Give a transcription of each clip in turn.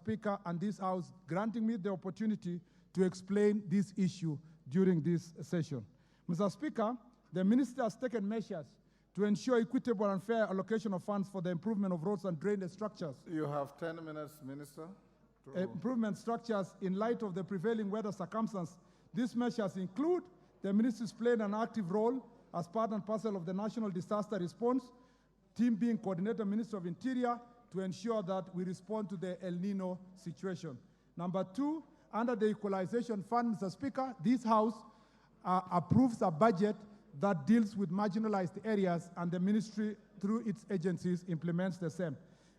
Speaker, and this House granting me the opportunity to explain this issue during this session. Mr. Speaker, the Minister has taken measures to ensure equitable and fair allocation of funds for the improvement of roads and drainage structures. You have 10 minutes, Minister. Improvement structures in light of the prevailing weather circumstances. These measures include the Ministry's playing an active role as part and parcel of the National Disaster Response Team being Coordinator Minister of Interior to ensure that we respond to the El Nino situation. Number two, under the Equalization Fund, Mr. Speaker, this House approves a budget that deals with marginalized areas, and the Ministry, through its agencies, implements the same.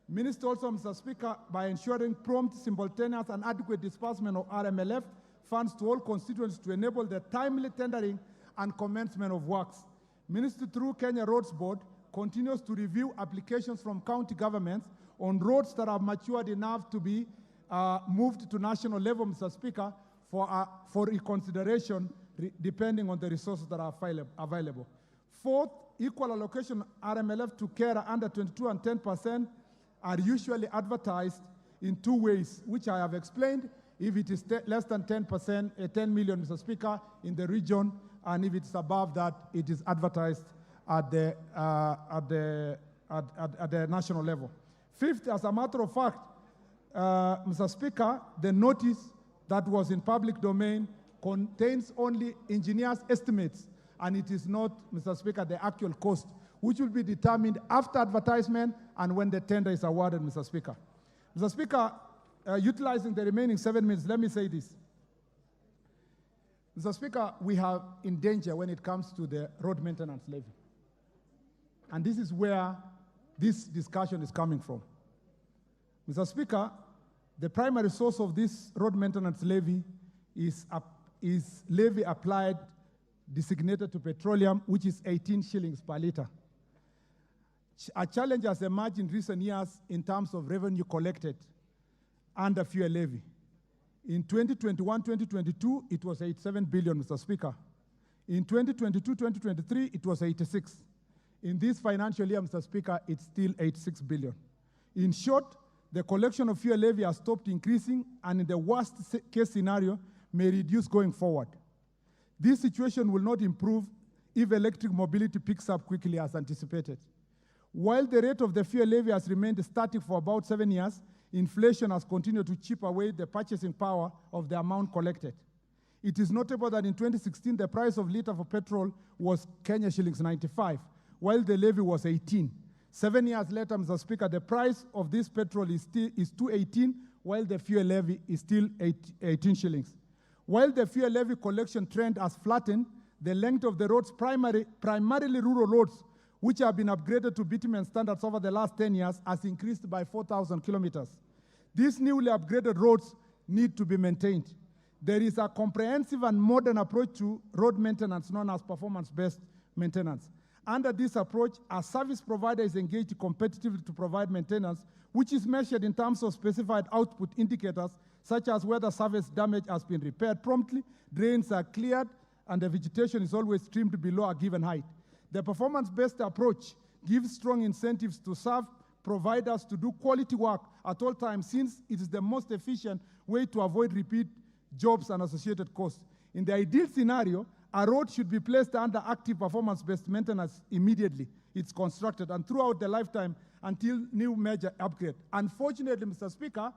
Minister also, Mr. Speaker, by ensuring prompt, simultaneous, and adequate disbursement of RMLF funds to all constituents to enable the timely tendering and commencement of works. Ministry, through Kenya Roads Board, continues to review applications from county governments on roads that have matured enough to be moved to national level, Mr. Speaker, for reconsideration depending on the resources that are available. Fourth, equal allocation RMLF to carer under 22 and 10% are usually advertised in two ways, which I have explained. If it is less than 10%, 10 million, Mr. Speaker, in the region, and if it's above that, it is advertised at the national level. Fifth, as a matter of fact, Mr. Speaker, the notice that was in public domain contains only engineers' estimates, and it is not, Mr. Speaker, the actual cost, which will be determined after advertisement and when the tender is awarded, Mr. Speaker. Mr. Speaker, utilizing the remaining 7 minutes, let me say this. Mr. Speaker, we are in danger when it comes to the road maintenance levy. And this is where this discussion is coming from. Mr. Speaker, the primary source of this road maintenance levy is levy applied designated to petroleum, which is 18 shillings per liter. A challenge has emerged in recent years in terms of revenue collected under fuel levy. In 2021-2022, it was 87 billion, Mr. Speaker. In 2022-2023, it was 86. In this financial year, Mr. Speaker, it's still 86 billion. In short, the collection of fuel levy has stopped increasing, and in the worst case scenario, may reduce going forward. This situation will not improve if electric mobility picks up quickly as anticipated. While the rate of the fuel levy has remained static for about 7 years, inflation has continued to chip away the purchasing power of the amount collected. It is notable that in 2016, the price of liter for petrol was Kenya shillings 95, while the levy was 18. 7 years later, Mr. Speaker, the price of this petrol is 218, while the fuel levy is still 18 shillings. While the fuel levy collection trend has flattened, the length of the roads, primarily rural roads, which have been upgraded to bitumen standards over the last 10 years, has increased by 4,000 kilometers. These newly upgraded roads need to be maintained. There is a comprehensive and modern approach to road maintenance known as performance-based maintenance. Under this approach, a service provider is engaged competitively to provide maintenance, which is measured in terms of specified output indicators, such as whether surface damage has been repaired promptly, drains are cleared, and the vegetation is always trimmed below a given height. The performance-based approach gives strong incentives to serve providers to do quality work at all times, since it is the most efficient way to avoid repeat jobs and associated costs. In the ideal scenario, a road should be placed under active performance-based maintenance immediately it's constructed and throughout the lifetime until new major upgrade. Unfortunately, Mr. Speaker,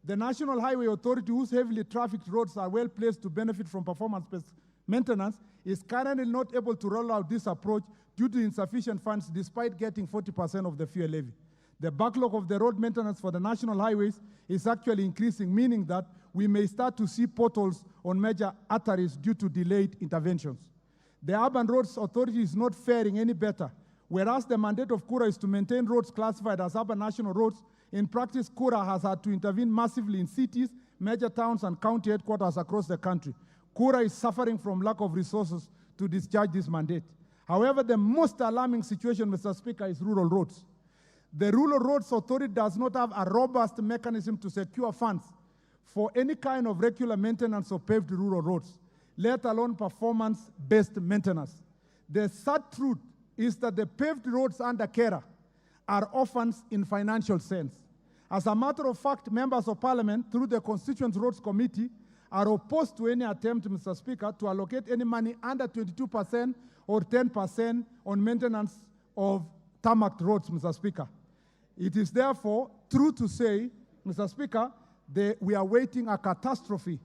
the National Highway Authority, whose heavily trafficked roads are well placed to benefit from performance-based maintenance, is currently not able to roll out this approach due to insufficient funds despite getting 40% of the fuel levy. The backlog of the road maintenance for the national highways is actually increasing, meaning that we may start to see potholes on major arteries due to delayed interventions. The Urban Roads Authority is not faring any better. Whereas the mandate of KURA is to maintain roads classified as urban national roads, in practice, KURA has had to intervene massively in cities, major towns, and county headquarters across the country. KURA is suffering from lack of resources to discharge this mandate. However, the most alarming situation, Mr. Speaker, is rural roads. The Rural Roads Authority does not have a robust mechanism to secure funds for any kind of regular maintenance of paved rural roads, let alone performance-based maintenance. The sad truth is that the paved roads under KERA are orphans in financial sense. As a matter of fact, members of Parliament, through the Constituent Roads Committee, are opposed to any attempt, Mr. Speaker, to allocate any money under 22% or 10% on maintenance of tarmac roads, Mr. Speaker. It is therefore true to say, Mr. Speaker, we are waiting a catastrophe.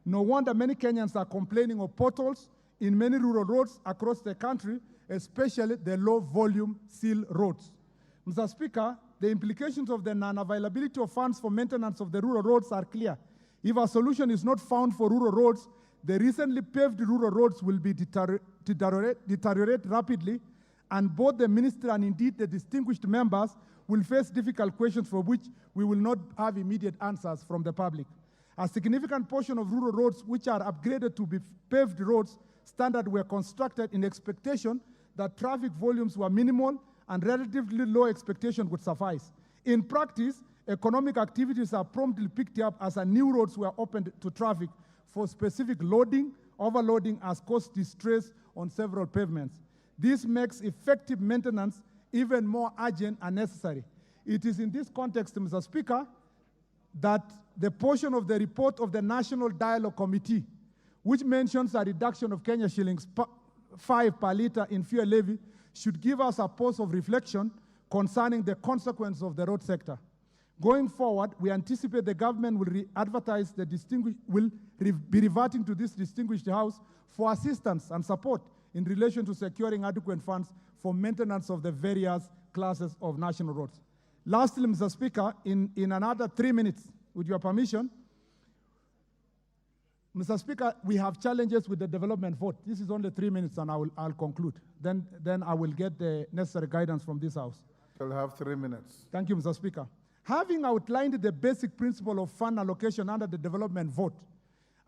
No wonder many Kenyans are complaining of potholes in many rural roads across the country, especially the low-volume seal roads. Mr. Speaker, the implications of the non-availability of funds for maintenance of the rural roads are clear. If a solution is not found for rural roads, the recently paved rural roads will be deteriorate rapidly, and both the minister and indeed the distinguished members will face difficult questions for which we will not have immediate answers from the public. A significant portion of rural roads which are upgraded to be paved roads standard were constructed in expectation that traffic volumes were minimal and relatively low expectation would suffice. In practice, economic activities are promptly picked up as new roads were opened to traffic for specific loading. Overloading has caused distress on several pavements. This makes effective maintenance even more urgent and necessary. It is in this context, Mr. Speaker, that the portion of the report of the National Dialogue Committee, which mentions a reduction of Kenya shillings 5 per litre in fuel levy, should give us a pause of reflection concerning the consequence of the road sector. Going forward, we anticipate the government will be reverting to this distinguished House for assistance and support in relation to securing adequate funds for maintenance of the various classes of national roads. Lastly, Mr. Speaker, in another 3 minutes, with your permission, Mr. Speaker, we have challenges with the development vote. This is only 3 minutes, and I'll conclude. Then I will get the necessary guidance from this House. You'll have 3 minutes. Thank you, Mr. Speaker. Having outlined the basic principle of fund allocation under the development vote,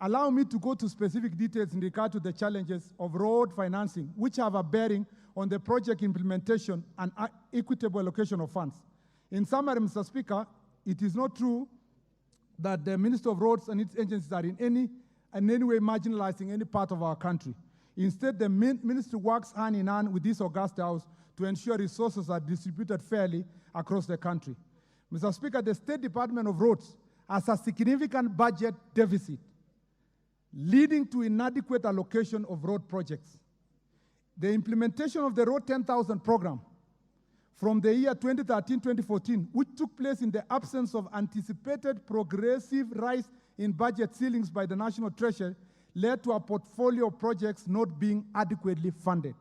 allow me to go to specific details in regard to the challenges of road financing, which have a bearing on the project implementation and equitable allocation of funds. In summary, Mr. Speaker, it is not true that the Minister of Roads and its agencies are in any way marginalizing any part of our country. Instead, the ministry works hand in hand with this august House to ensure resources are distributed fairly across the country. Mr. Speaker, the State Department of Roads has a significant budget deficit, leading to inadequate allocation of road projects. The implementation of the Road 10,000 program from the year 2013-2014, which took place in the absence of anticipated progressive rise in budget ceilings by the National Treasury, led to a portfolio of projects not being adequately funded.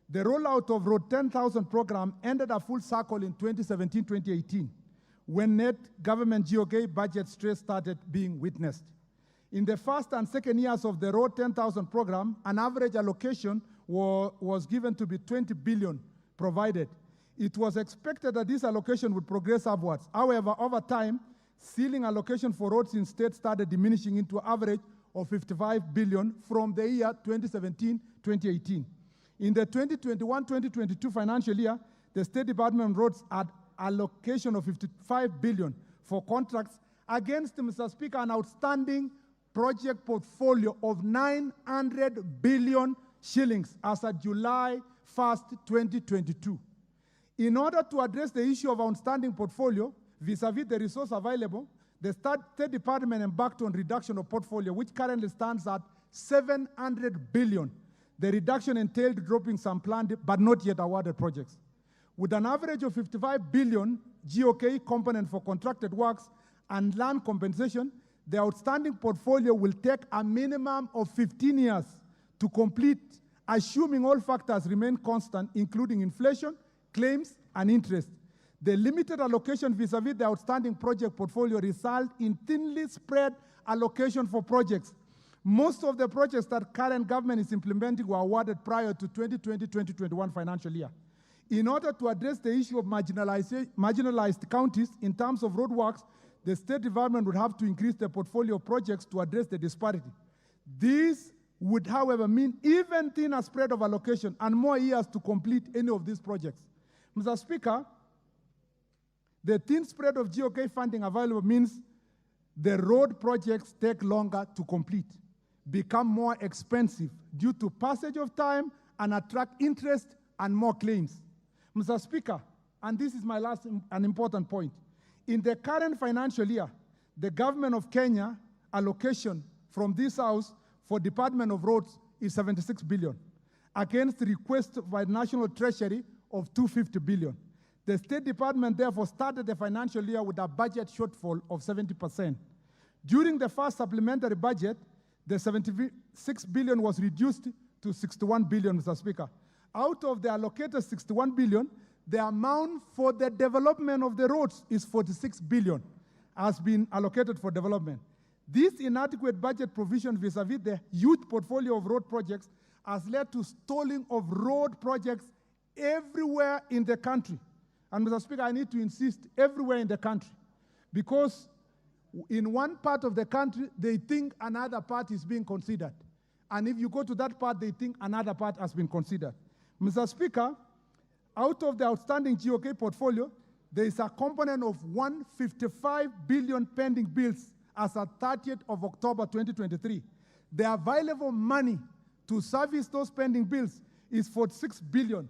The rollout of Road 10,000 program ended a full circle in 2017-2018, when net government GOK budget stress started being witnessed. In the first and second years of the Road 10,000 program, an average allocation was given to be 20 billion provided. It was expected that this allocation would progress upwards. However, over time, ceiling allocation for roads in state started diminishing into an average of 55 billion from the year 2017-2018. In the 2021-2022 financial year, the State Department of Roads had allocation of 55 billion for contracts against, Mr. Speaker, an outstanding project portfolio of 900 billion shillings as of July 1st, 2022. In order to address the issue of outstanding portfolio vis-a-vis the resource available, the State Department embarked on reduction of portfolio, which currently stands at 700 billion. The reduction entailed dropping some planned but not yet awarded projects. With an average of 55 billion GOK component for contracted works and land compensation, the outstanding portfolio will take a minimum of 15 years to complete, assuming all factors remain constant, including inflation, claims, and interest. The limited allocation vis-a-vis the outstanding project portfolio result in thinly spread allocation for projects. Most of the projects that current government is implementing were awarded prior to 2020-2021 financial year. In order to address the issue of marginalized counties in terms of roadworks, the State Department would have to increase the portfolio of projects to address the disparity. This would, however, mean even thinner spread of allocation and more years to complete any of these projects. Mr. Speaker, the thin spread of GOK funding available means the road projects take longer to complete, become more expensive due to passage of time, and attract interest and more claims. Mr. Speaker, and this is my last and important point, In the current financial year, the government of Kenya allocation from this house for Department of Roads is 76 billion, against the request by National Treasury of 250 billion. The State Department therefore started the financial year with a budget shortfall of 70%. During the first supplementary budget, the 76 billion was reduced to 61 billion, Mr. Speaker. Out of the allocated 61 billion, the amount for the development of the roads is 46 billion, has been allocated for development. This inadequate budget provision vis-a-vis the huge portfolio of road projects has led to stalling of road projects everywhere in the country. And Mr. Speaker, I need to insist, everywhere in the country, because in one part of the country, they think another part is being considered. And if you go to that part, they think another part has been considered. Mr. Speaker, out of the outstanding GOK portfolio, there is a component of 155 billion pending bills as at 30th of October 2023. The available money to service those pending bills is 46 billion,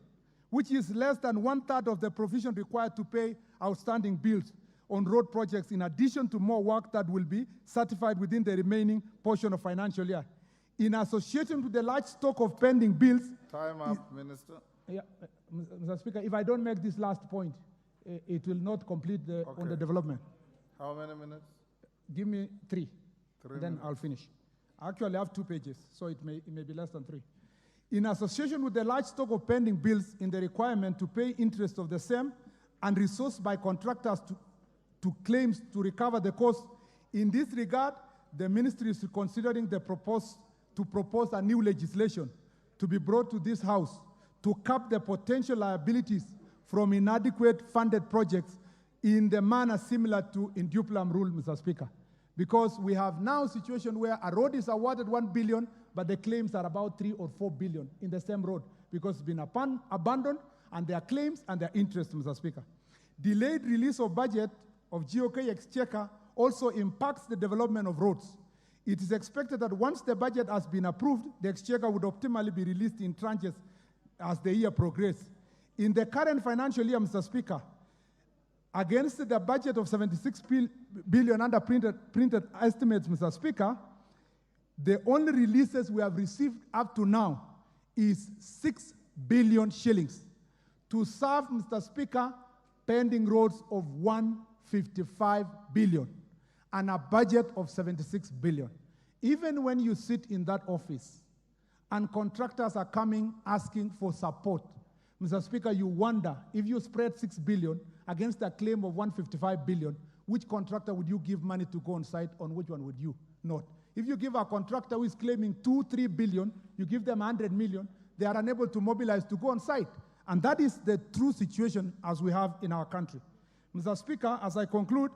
which is less than 1/3 of the provision required to pay outstanding bills on road projects, in addition to more work that will be certified within the remaining portion of financial year. In association with the large stock of pending bills— Time up, Minister. Yeah, Mr. Speaker, if I don't make this last point, it will not complete on the development. How many minutes? Give me 3, Three then minutes. I'll finish. I actually have 2 pages, so it may be less than 3. In association with the large stock of pending bills in the requirement to pay interest of the same and resourced by contractors to claims to recover the cost, in this regard, the ministry is considering to propose a new legislation to be brought to this House to cap the potential liabilities from inadequate funded projects in the manner similar to Induplam rule, Mr. Speaker. Because we have now a situation where a road is awarded 1 billion, but the claims are about 3 or 4 billion in the same road because it's been abandoned, and their claims and their interest, Mr. Speaker. Delayed release of budget of GOK Exchequer also impacts the development of roads. It is expected that once the budget has been approved, the Exchequer would optimally be released in tranches as the year progresses. In the current financial year, Mr. Speaker, against the budget of 76 billion under printed estimates, Mr. Speaker, the only releases we have received up to now is 6 billion shillings to serve, Mr. Speaker, pending roads of 155 billion and a budget of 76 billion. Even when you sit in that office and contractors are coming asking for support, Mr. Speaker, you wonder, if you spread 6 billion against a claim of 155 billion, which contractor would you give money to go on site, on which one would you not? If you give a contractor who is claiming 2-3 billion, you give them 100 million, they are unable to mobilize to go on site. And that is the true situation as we have in our country. Mr. Speaker, as I conclude,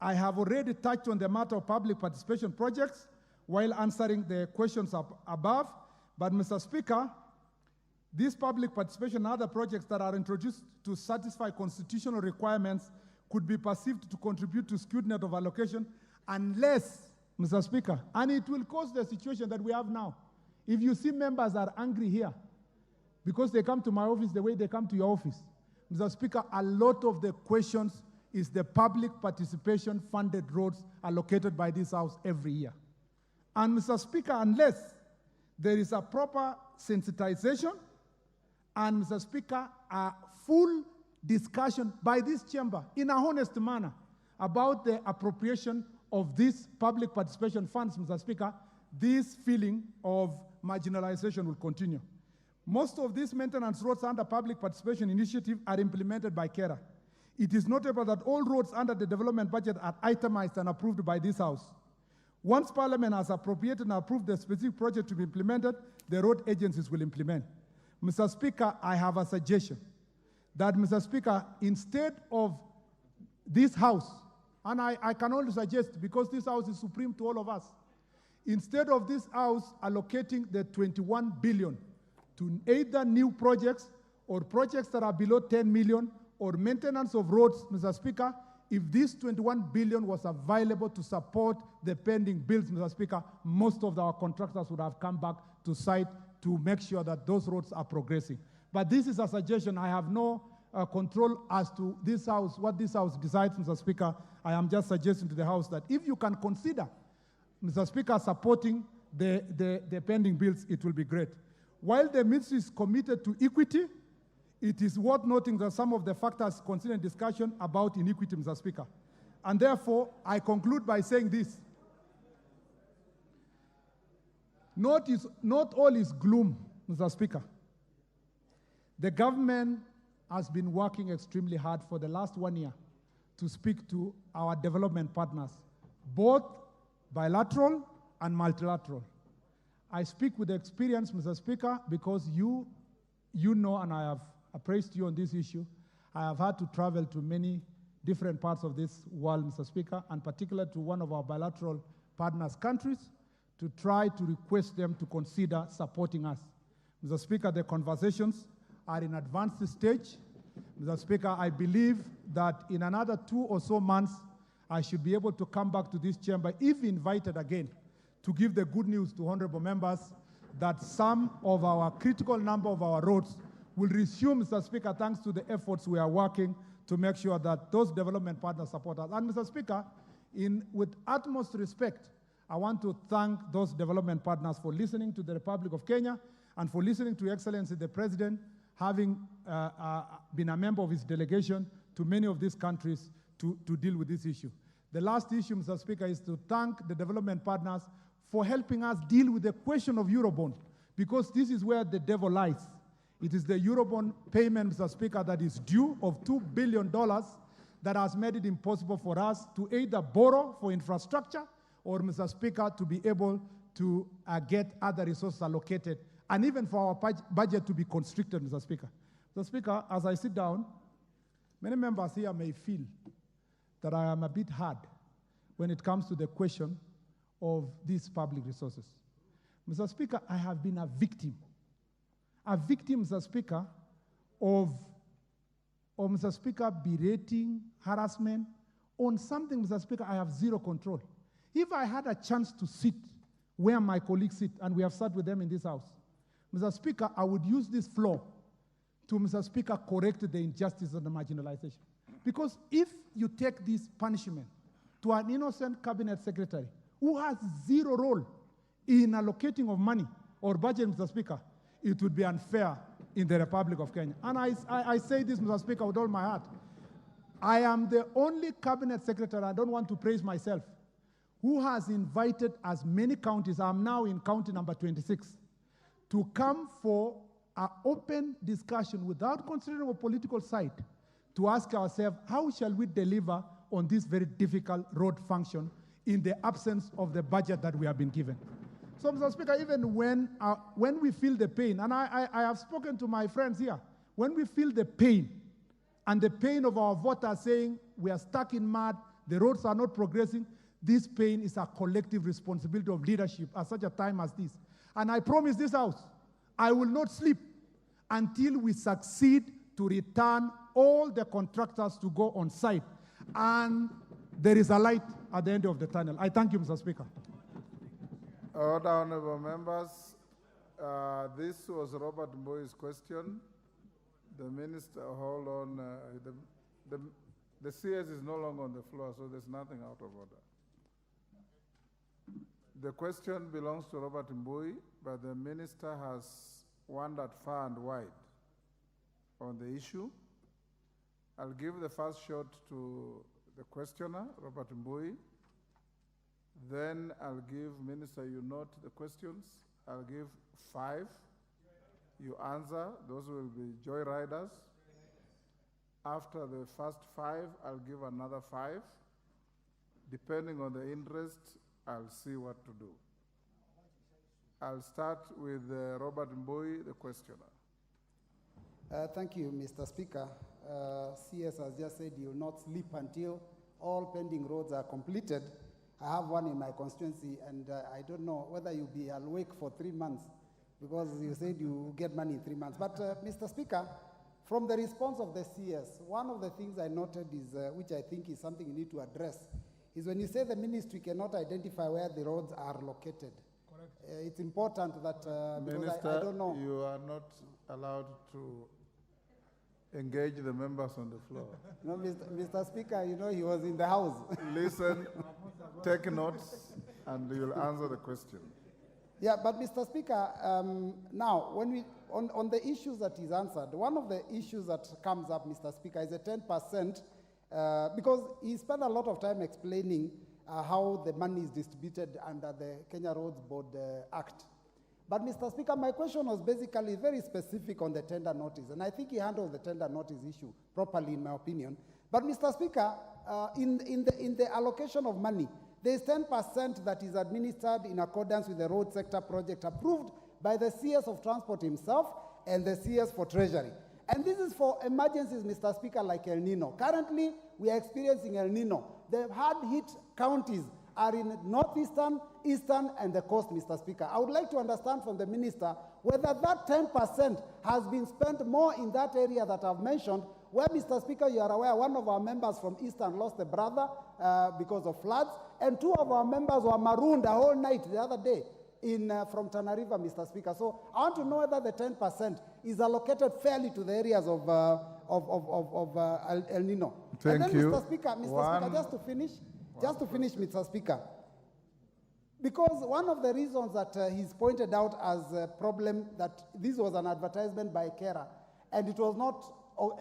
I have already touched on the matter of public participation projects while answering the questions above. But, Mr. Speaker, these public participation and other projects that are introduced to satisfy constitutional requirements could be perceived to contribute to skewed net of allocation unless, Mr. Speaker, and it will cause the situation that we have now. If you see members are angry here because they come to my office the way they come to your office, Mr. Speaker, a lot of the questions is the public participation funded roads allocated by this House every year. And, Mr. Speaker, unless there is a proper sensitization and, Mr. Speaker, a full discussion by this chamber in a honest manner about the appropriation of these public participation funds, Mr. Speaker, this feeling of marginalization will continue. Most of these maintenance roads under public participation initiative are implemented by KERA. It is notable that all roads under the development budget are itemized and approved by this House. Once Parliament has appropriated and approved the specific project to be implemented, the road agencies will implement. Mr. Speaker, I have a suggestion that, Mr. Speaker, instead of this House, and I can only suggest because this House is supreme to all of us, instead of this House allocating the 21 billion to either new projects or projects that are below 10 million or maintenance of roads, Mr. Speaker, if this 21 billion was available to support the pending bills, Mr. Speaker, most of our contractors would have come back to site to make sure that those roads are progressing. But this is a suggestion. I have no control as to this House, what this House decides, Mr. Speaker, I am just suggesting to the House that if you can consider, Mr. Speaker, supporting the pending bills, it will be great. While the ministry is committed to equity, it is worth noting that some of the factors considered in discussion about inequity, Mr. Speaker. And therefore, I conclude by saying this. Not all is gloom, Mr. Speaker. The government has been working extremely hard for the last 1 year to speak to our development partners, both bilateral and multilateral. I speak with experience, Mr. Speaker, because you know, and I have appraised you on this issue. I have had to travel to many different parts of this world, Mr. Speaker, and particularly to one of our bilateral partners' countries, to try to request them to consider supporting us. Mr. Speaker, the conversations are in advanced stage. Mr. Speaker, I believe that in another 2 or so months, I should be able to come back to this chamber, if invited again, to give the good news to honorable members that some of our critical number of our roads will resume, Mr. Speaker, thanks to the efforts we are working to make sure that those development partners support us. And Mr. Speaker, with utmost respect, I want to thank those development partners for listening to the Republic of Kenya and for listening to Excellency the President, having been a member of his delegation to many of these countries to deal with this issue. The last issue, Mr. Speaker, is to thank the development partners for helping us deal with the question of Eurobond, because this is where the devil lies. It is the Eurobond payment, Mr. Speaker, that is due of $2 billion that has made it impossible for us to either borrow for infrastructure or, Mr. Speaker, to be able to get other resources allocated, and even for our budget to be constricted, Mr. Speaker. Mr. Speaker, as I sit down, many members here may feel that I am a bit hard when it comes to the question of these public resources. Mr. Speaker, I have been a victim, Mr. Speaker, of Mr. Speaker, berating, harassment on something, Mr. Speaker, I have zero control. If I had a chance to sit where my colleagues sit, and we have sat with them in this House, Mr. Speaker, I would use this floor to, Mr. Speaker, correct the injustice and the marginalization. Because if you take this punishment to an innocent cabinet secretary who has zero role in allocating of money or budget, Mr. Speaker, it would be unfair in the Republic of Kenya. And I say this, Mr. Speaker, with all my heart. I am the only cabinet secretary, I don't want to praise myself, who has invited as many counties, I'm now in county number 26, to come for an open discussion without considering a political side, to ask ourselves, how shall we deliver on this very difficult road function in the absence of the budget that we have been given? So, Mr. Speaker, even when we feel the pain, and I have spoken to my friends here, when we feel the pain, and the pain of our voters saying we are stuck in mud, the roads are not progressing, this pain is a collective responsibility of leadership at such a time as this. And I promise this House, I will not sleep until we succeed to return all the contractors to go on site. And there is a light at the end of the tunnel. I thank you, Mr. Speaker. Order, honorable members. This was Robert Mboi's question. The minister, hold on. The CS is no longer on the floor, so there's nothing out of order. The question belongs to Robert Mbui, but the minister has wandered far and wide on the issue. I'll give the first shot to the questioner, Robert Mbui. Then I'll give Minister, you note the questions. I'll give 5. You answer. Those will be joyriders. After the first 5, I'll give another 5. Depending on the interest, I'll see what to do. I'll start with Robert Mbui, the questioner. Thank you, Mr. Speaker. CS has just said he will not sleep until all pending roads are completed. I have one in my constituency, and I don't know whether you'll be awake for 3 months, because you said you get money in 3 months. But, Mr. Speaker, from the response of the CS, one of the things I noted is, which I think is something you need to address, is when you say the ministry cannot identify where the roads are located. Correct. It's important that, because Minister, I don't know. you are not allowed to engage the members on the floor. No, Mr. Speaker, you know, he was in the house. Listen, take notes, and you'll answer the question. Yeah, but Mr. Speaker, now, when we, on the issues that he's answered, one of the issues that comes up, Mr. Speaker, is a 10%, because he spent a lot of time explaining how the money is distributed under the Kenya Roads Board Act. But Mr. Speaker, my question was basically very specific on the tender notice, and I think he handled the tender notice issue properly, in my opinion. But Mr. Speaker, in the allocation of money, there is 10% that is administered in accordance with the road sector project approved by the CS of Transport himself and the CS for Treasury. And this is for emergencies, Mr. Speaker, like El Nino. Currently, we are experiencing El Nino. The hard-hit counties are in northeastern, eastern, and the coast, Mr. Speaker. I would like to understand from the minister whether that 10% has been spent more in that area that I've mentioned, where, Mr. Speaker, you are aware, one of our members from Eastern lost a brother because of floods, and two of our members were marooned a whole night the other day from Tana River, Mr. Speaker. So I want to know whether the 10% is allocated fairly to the areas of El Nino. Thank and then, you. Mr. Speaker, just to finish, Mr. Speaker, because one of the reasons that he's pointed out as a problem that this was an advertisement by Kera, and it was not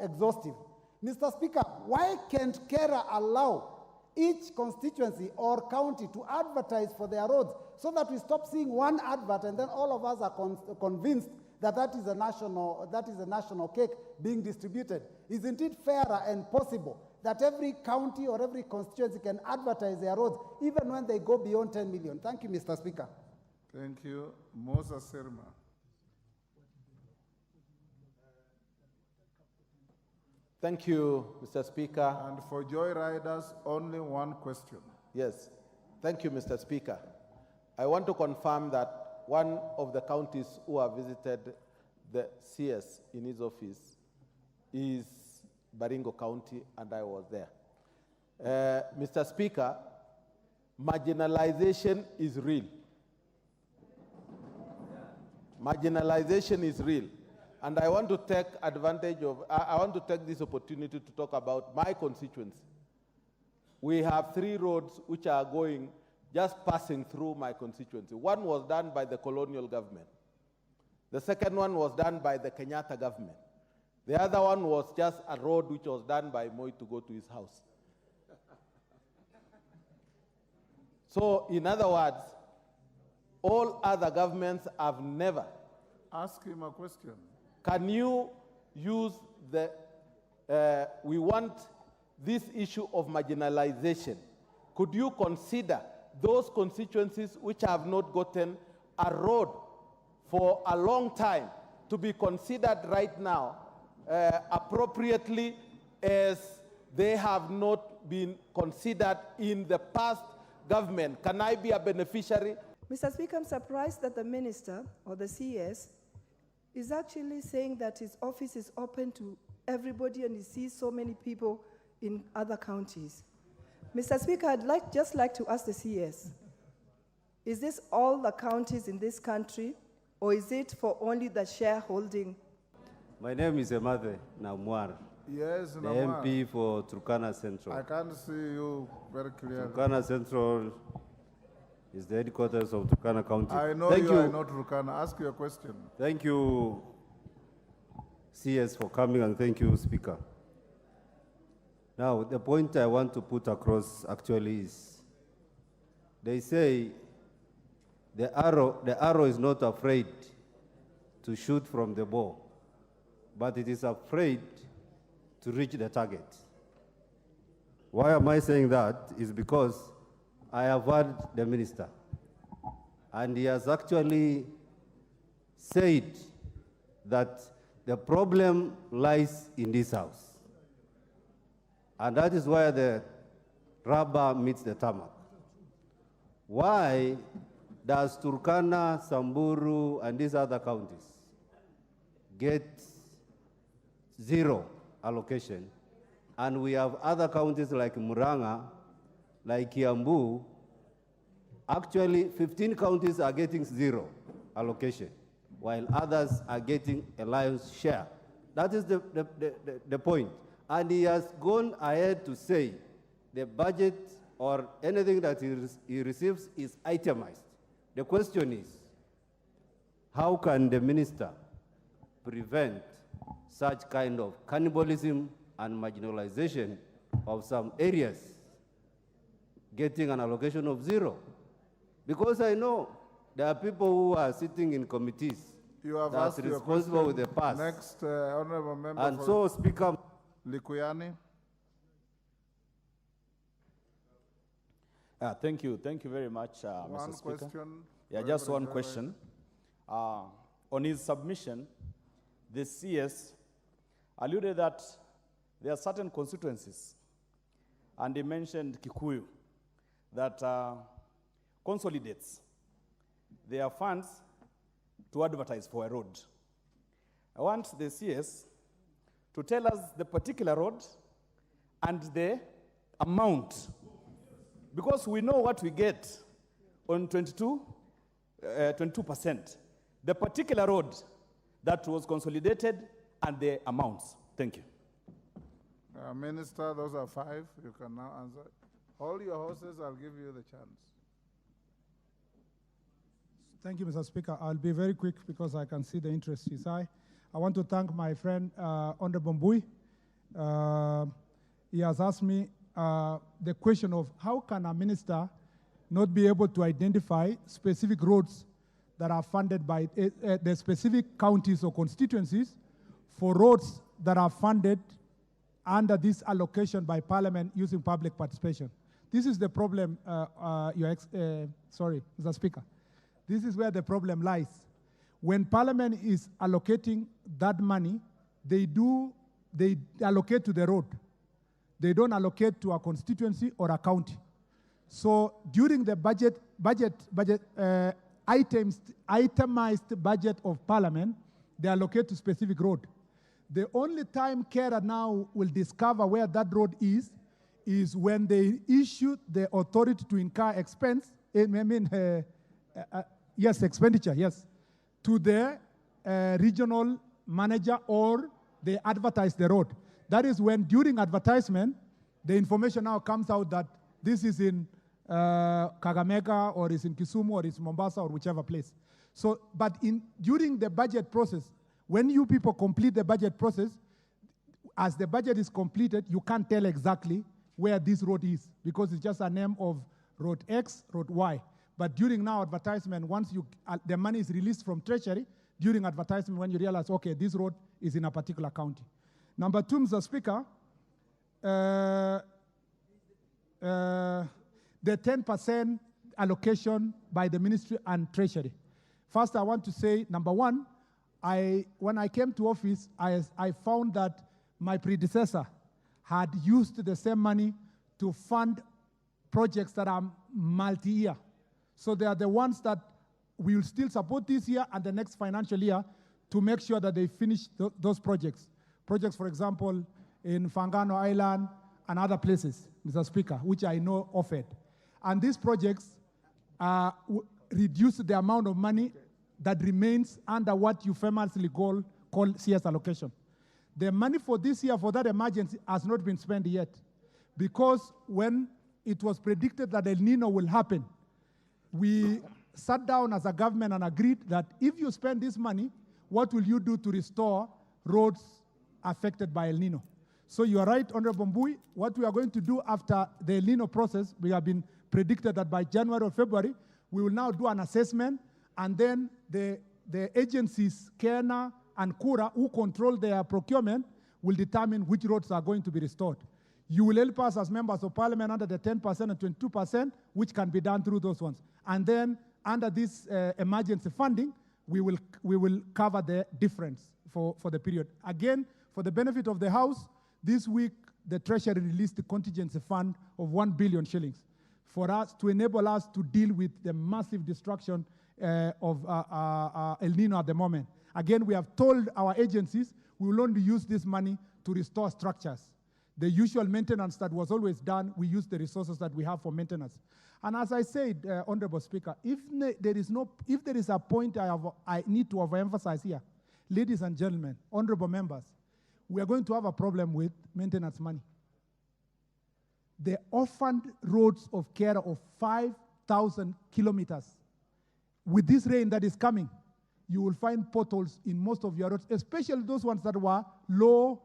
exhaustive. Mr. Speaker, why can't Kera allow each constituency or county to advertise for their roads so that we stop seeing one advert and then all of us are convinced that that is a national cake being distributed? Isn't it fairer and possible that every county or every constituency can advertise their roads even when they go beyond 10 million? Thank you, Mr. Speaker. Thank you. Moses Serma. Thank you, Mr. Speaker. And for joyriders, only one question. Yes. Thank you, Mr. Speaker. I want to confirm that one of the counties who have visited the CS in his office is Baringo County, and I was there. Mr. Speaker, marginalization is real. Marginalization is real. And I want to take advantage of, I want to take this opportunity to talk about my constituency. We have 3 roads which are going, just passing through my constituency. One was done by the colonial government. The second one was done by the Kenyatta government. The other one was just a road which was done by Moi to go to his house. So, in other words, all other governments have never. Ask him a question. Can you use the, we want this issue of marginalization. Could you consider those constituencies which have not gotten a road for a long time to be considered right now appropriately, as they have not been considered in the past government? Can I be a beneficiary? Mr. Speaker, I'm surprised that the minister or the CS is actually saying that his office is open to everybody and he sees so many people in other counties. Mr. Speaker, I'd just like to ask the CS, is this all the counties in this country, or is it for only the shareholding? My name is Emathe Namwar, Yes, the Namwar. MP for Turkana Central. I can't see you very clearly. Turkana Central is the headquarters of Turkana County. I know Thank you are not Rukana. Ask your question. Thank you, CS, for coming, and thank you, Speaker. Now, the point I want to put across actually is, they say the arrow is not afraid to shoot from the bow, but it is afraid to reach the target. Why am I saying that? Is because I have heard the minister, and he has actually said that the problem lies in this house. And that is where the rubber meets the tarmac. Why does Turkana, Samburu, and these other counties get 0 allocation, and we have other counties like Muranga, like Kiambu? Actually, 15 counties are getting 0 allocation, while others are getting a lion's share That is the point. And he has gone ahead to say the budget or anything that he receives is itemized. The question is, how can the minister prevent such kind of cannibalism and marginalization of some areas getting an allocation of 0? Because I know there are people who are sitting in committees You have that's asked your responsible with question. the past. Next, honorable member And for so, Speaker, Likuyani. Thank you very much, One Mr. Speaker. question. Yeah, for just every one member. question. On his submission, the CS alluded that there are certain constituencies, and he mentioned Kikuyu, that consolidates their funds to advertise for a road. I want the CS to tell us the particular road and the amount, because we know what we get on 22%. The particular road that was consolidated and the amounts. Thank you. Minister, those are 5. You can now answer. Hold your horses, I'll give you the chance. Thank you, Mr. Speaker. I'll be very quick because I can see the interest is high. I want to thank my friend, Honorable Mbui. He has asked me the question of how can a minister not be able to identify specific roads that are funded by the specific counties or constituencies for roads that are funded under this allocation by Parliament using public participation. This is the problem, sorry, Mr. Speaker. This is where the problem lies. When Parliament is allocating that money, they allocate to the road. They don't allocate to a constituency or a county. So during the itemized budget of Parliament, they allocate to specific road. The only time carer now will discover where that road is when they issue the authority to incur expense, expenditure, to the regional manager, or they advertise the road. That is when, during advertisement, the information now comes out that this is in Kakamega, or is in Kisumu, or is Mombasa, or whichever place. So, but during the budget process, when you people complete the budget process, as the budget is completed, you can't tell exactly where this road is, because it's just a name of road X, road Y. But during now advertisement, once the money is released from Treasury, during advertisement, when you realize, okay, this road is in a particular county. Number 2, Mr. Speaker, the 10% allocation by the Ministry and Treasury. First, I want to say, number 1, when I came to office, I found that my predecessor had used the same money to fund projects that are multi-year. So they are the ones that we will still support this year and the next financial year to make sure that they finish those projects. Projects, for example, in Fangano Island and other places, Mr. Speaker, which I know offered. And these projects reduce the amount of money that remains under what you famously call CS allocation. The money for this year for that emergency has not been spent yet, because when it was predicted that El Nino will happen, we sat down as a government and agreed that if you spend this money, what will you do to restore roads affected by El Nino? So you are right, Honorable Mbui. What we are going to do after the El Nino process, we have been predicted that by January or February, we will now do an assessment, and then the agencies, Kena and Kura, who control their procurement, will determine which roads are going to be restored. You will help us as members of Parliament under the 10% and 22%, which can be done through those ones. And then under this emergency funding, we will cover the difference for the period. Again, for the benefit of the House, this week the Treasury released the contingency fund of 1 billion shillings for us to enable us to deal with the massive destruction of El Nino at the moment. Again, we have told our agencies we will only use this money to restore structures. The usual maintenance that was always done, we use the resources that we have for maintenance. And as I said, Honorable Speaker, if there is a point I need to overemphasize here, ladies and gentlemen, honorable members, we are going to have a problem with maintenance money. The orphaned roads of Kera of 5,000 kilometers. With this rain that is coming, you will find potholes in most of your roads, especially those ones that were low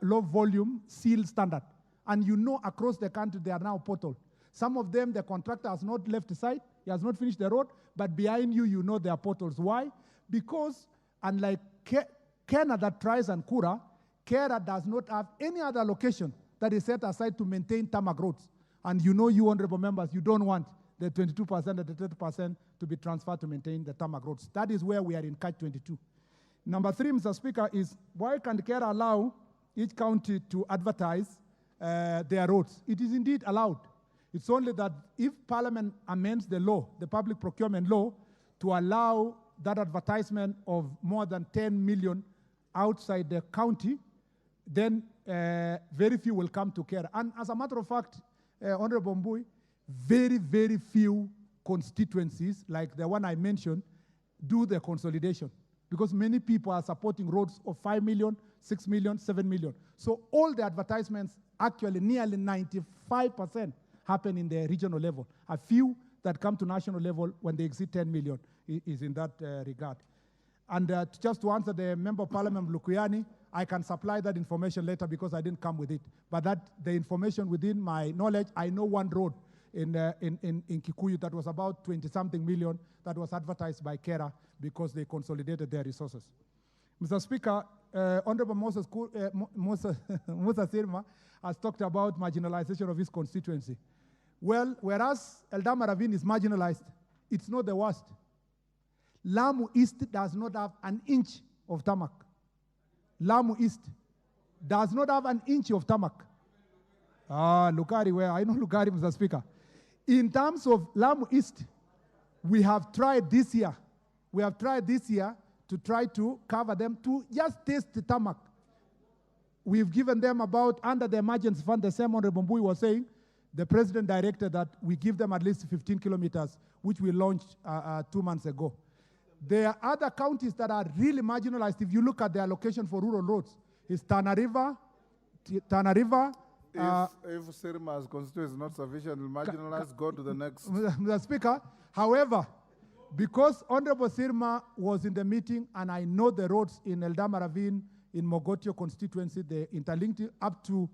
volume seal standard. And you know across the country they are now potholed. Some of them, the contractor has not left the site, he has not finished the road, but behind you, you know there are potholes. Why? Because unlike Kenya that tries and Kura, Kera does not have any other location that is set aside to maintain tarmac roads. And you know, you honorable members, you don't want the 22% and the 30% to be transferred to maintain the tarmac roads. That is where we are in catch-22. Number 3, Mr. Speaker, is why can't Kera allow each county to advertise their roads? It is indeed allowed. It's only that if Parliament amends the law, the public procurement law, to allow that advertisement of more than 10 million outside the county, then very few will come to Kera. And as a matter of fact, Honorable Mbui, very, very few constituencies, like the one I mentioned, do the consolidation. Because many people are supporting roads of 5 million, 6 million, 7 million. So all the advertisements, actually nearly 95%, happen in the regional level. A few that come to national level when they exceed 10 million is in that regard. And just to answer the Member of Parliament, Lukuyani, I can supply that information later because I didn't come with it. But that the information within my knowledge, I know one road in Kikuyu that was about 20-something million that was advertised by Kera because they consolidated their resources. Mr. Speaker, Honorable Musa Sirma has talked about marginalization of his constituency. Well, whereas Eldama Ravine is marginalized, it's not the worst. Lamu East does not have an inch of tarmac. Lamu East does not have an inch of tarmac. Lugari, where I know Lugari, Mr. Speaker. In terms of Lamu East, we have tried this year. We have tried this year to try to cover them to just test the tarmac. We've given them about, under the emergency fund, the same Honorable Mbui was saying, the president directed that we give them at least 15 kilometers, which we launched 2 months ago. There are other counties that are really marginalized. If you look at the allocation for rural roads, it's Tana River. If Sirma's constituency is not sufficiently marginalized, go to the next. Mr. Speaker, however, because Honorable Sirma was in the meeting and I know the roads in Eldama Ravine, in Mogotio constituency, the interlinked up to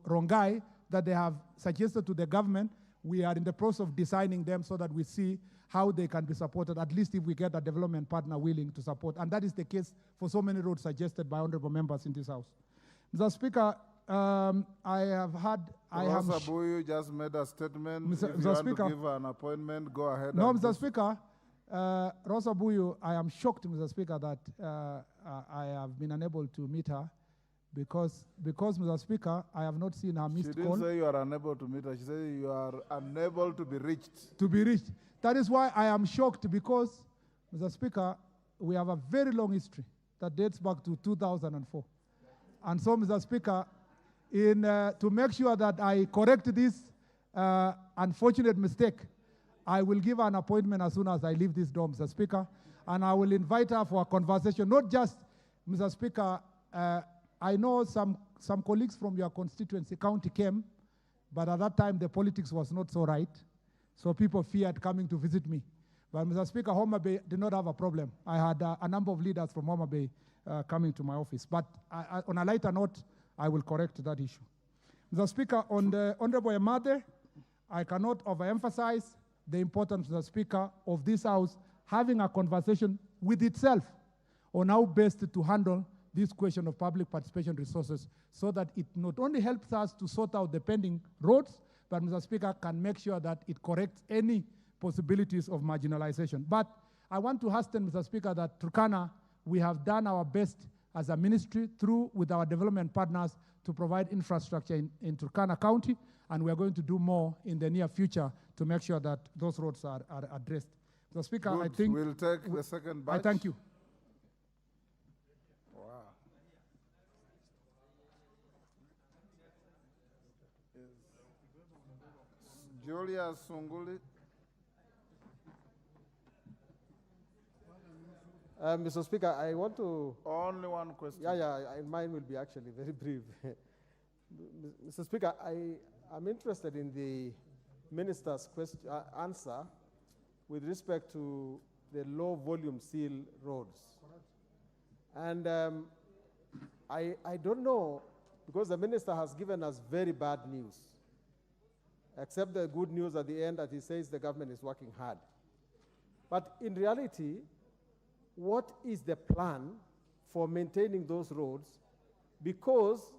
Rongai, that they have suggested to the government, we are in the process of designing them so that we see how they can be supported, at least if we get a development partner willing to support. And that is the case for so many roads suggested by honorable members in this House. Mr. Speaker, I have had... Rosa Buyu just made a statement. If you want to give her an appointment, go ahead. No, Mr. Speaker, Rosa Buyu, I am shocked, Mr. Speaker, that I have been unable to meet her because, Mr. Speaker, I have not seen her missed call. She didn't say you are unable to meet her. She said you are unable to be reached. To be reached. That is why I am shocked because, Mr. Speaker, we have a very long history that dates back to 2004. And so, Mr. Speaker, to make sure that I correct this unfortunate mistake, I will give her an appointment as soon as I leave this door, Mr. Speaker, and I will invite her for a conversation. Not just, Mr. Speaker, I know some colleagues from your constituency county came, but at that time the politics was not so right, so people feared coming to visit me. But Mr. Speaker, Homa Bay did not have a problem. I had a number of leaders from Homa Bay coming to my office. But on a lighter note, I will correct that issue. Mr. Speaker, on the Honorable Emade, I cannot overemphasize the importance, Mr. Speaker, of this House having a conversation with itself on how best to handle this question of public participation resources so that it not only helps us to sort out the pending roads, but, Mr. Speaker, can make sure that it corrects any possibilities of marginalization. But I want to hasten, Mr. Speaker, that Turkana, we have done our best as a ministry through with our development partners to provide infrastructure in Turkana County, and we are going to do more in the near future to make sure that those roads are addressed. Mr. Speaker, Good. I think... We'll take the second batch. I thank you. Wow. Julia Sunguli. Mr. Speaker, I want to... Only one question. Mine will be actually very brief. Mr. Speaker, I'm interested in the Minister's answer with respect to the low volume seal roads. And I don't know, because the Minister has given us very bad news, except the good news at the end that he says the government is working hard. But in reality, what is the plan for maintaining those roads? Because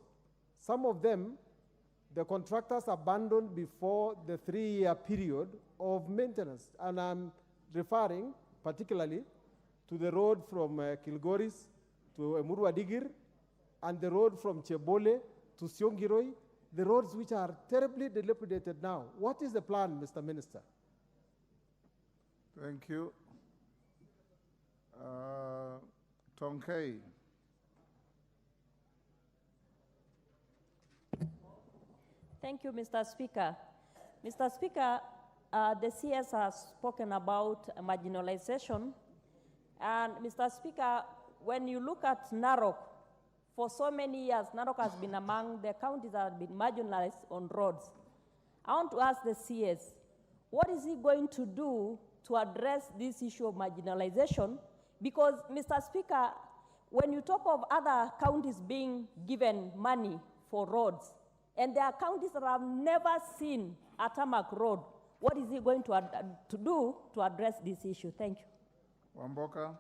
some of them, the contractors abandoned before the 3-year period of maintenance. And I'm referring particularly to the road from Kilgoris to Emurua-Digir, and the road from Chebole to Siongiroi, the roads which are terribly dilapidated now. What is the plan, Mr. Minister? Thank you. Tonkei. Thank you, Mr. Speaker. Mr. Speaker, the CS has spoken about marginalization. And Mr. Speaker, when you look at Narok, for so many years, Narok has been among the counties that have been marginalized on roads. I want to ask the CS, what is he going to do to address this issue of marginalization? Because, Mr. Speaker, when you talk of other counties being given money for roads, and there are counties that have never seen a tarmac road, what is he going to do to address this issue? Thank you. Wamboka,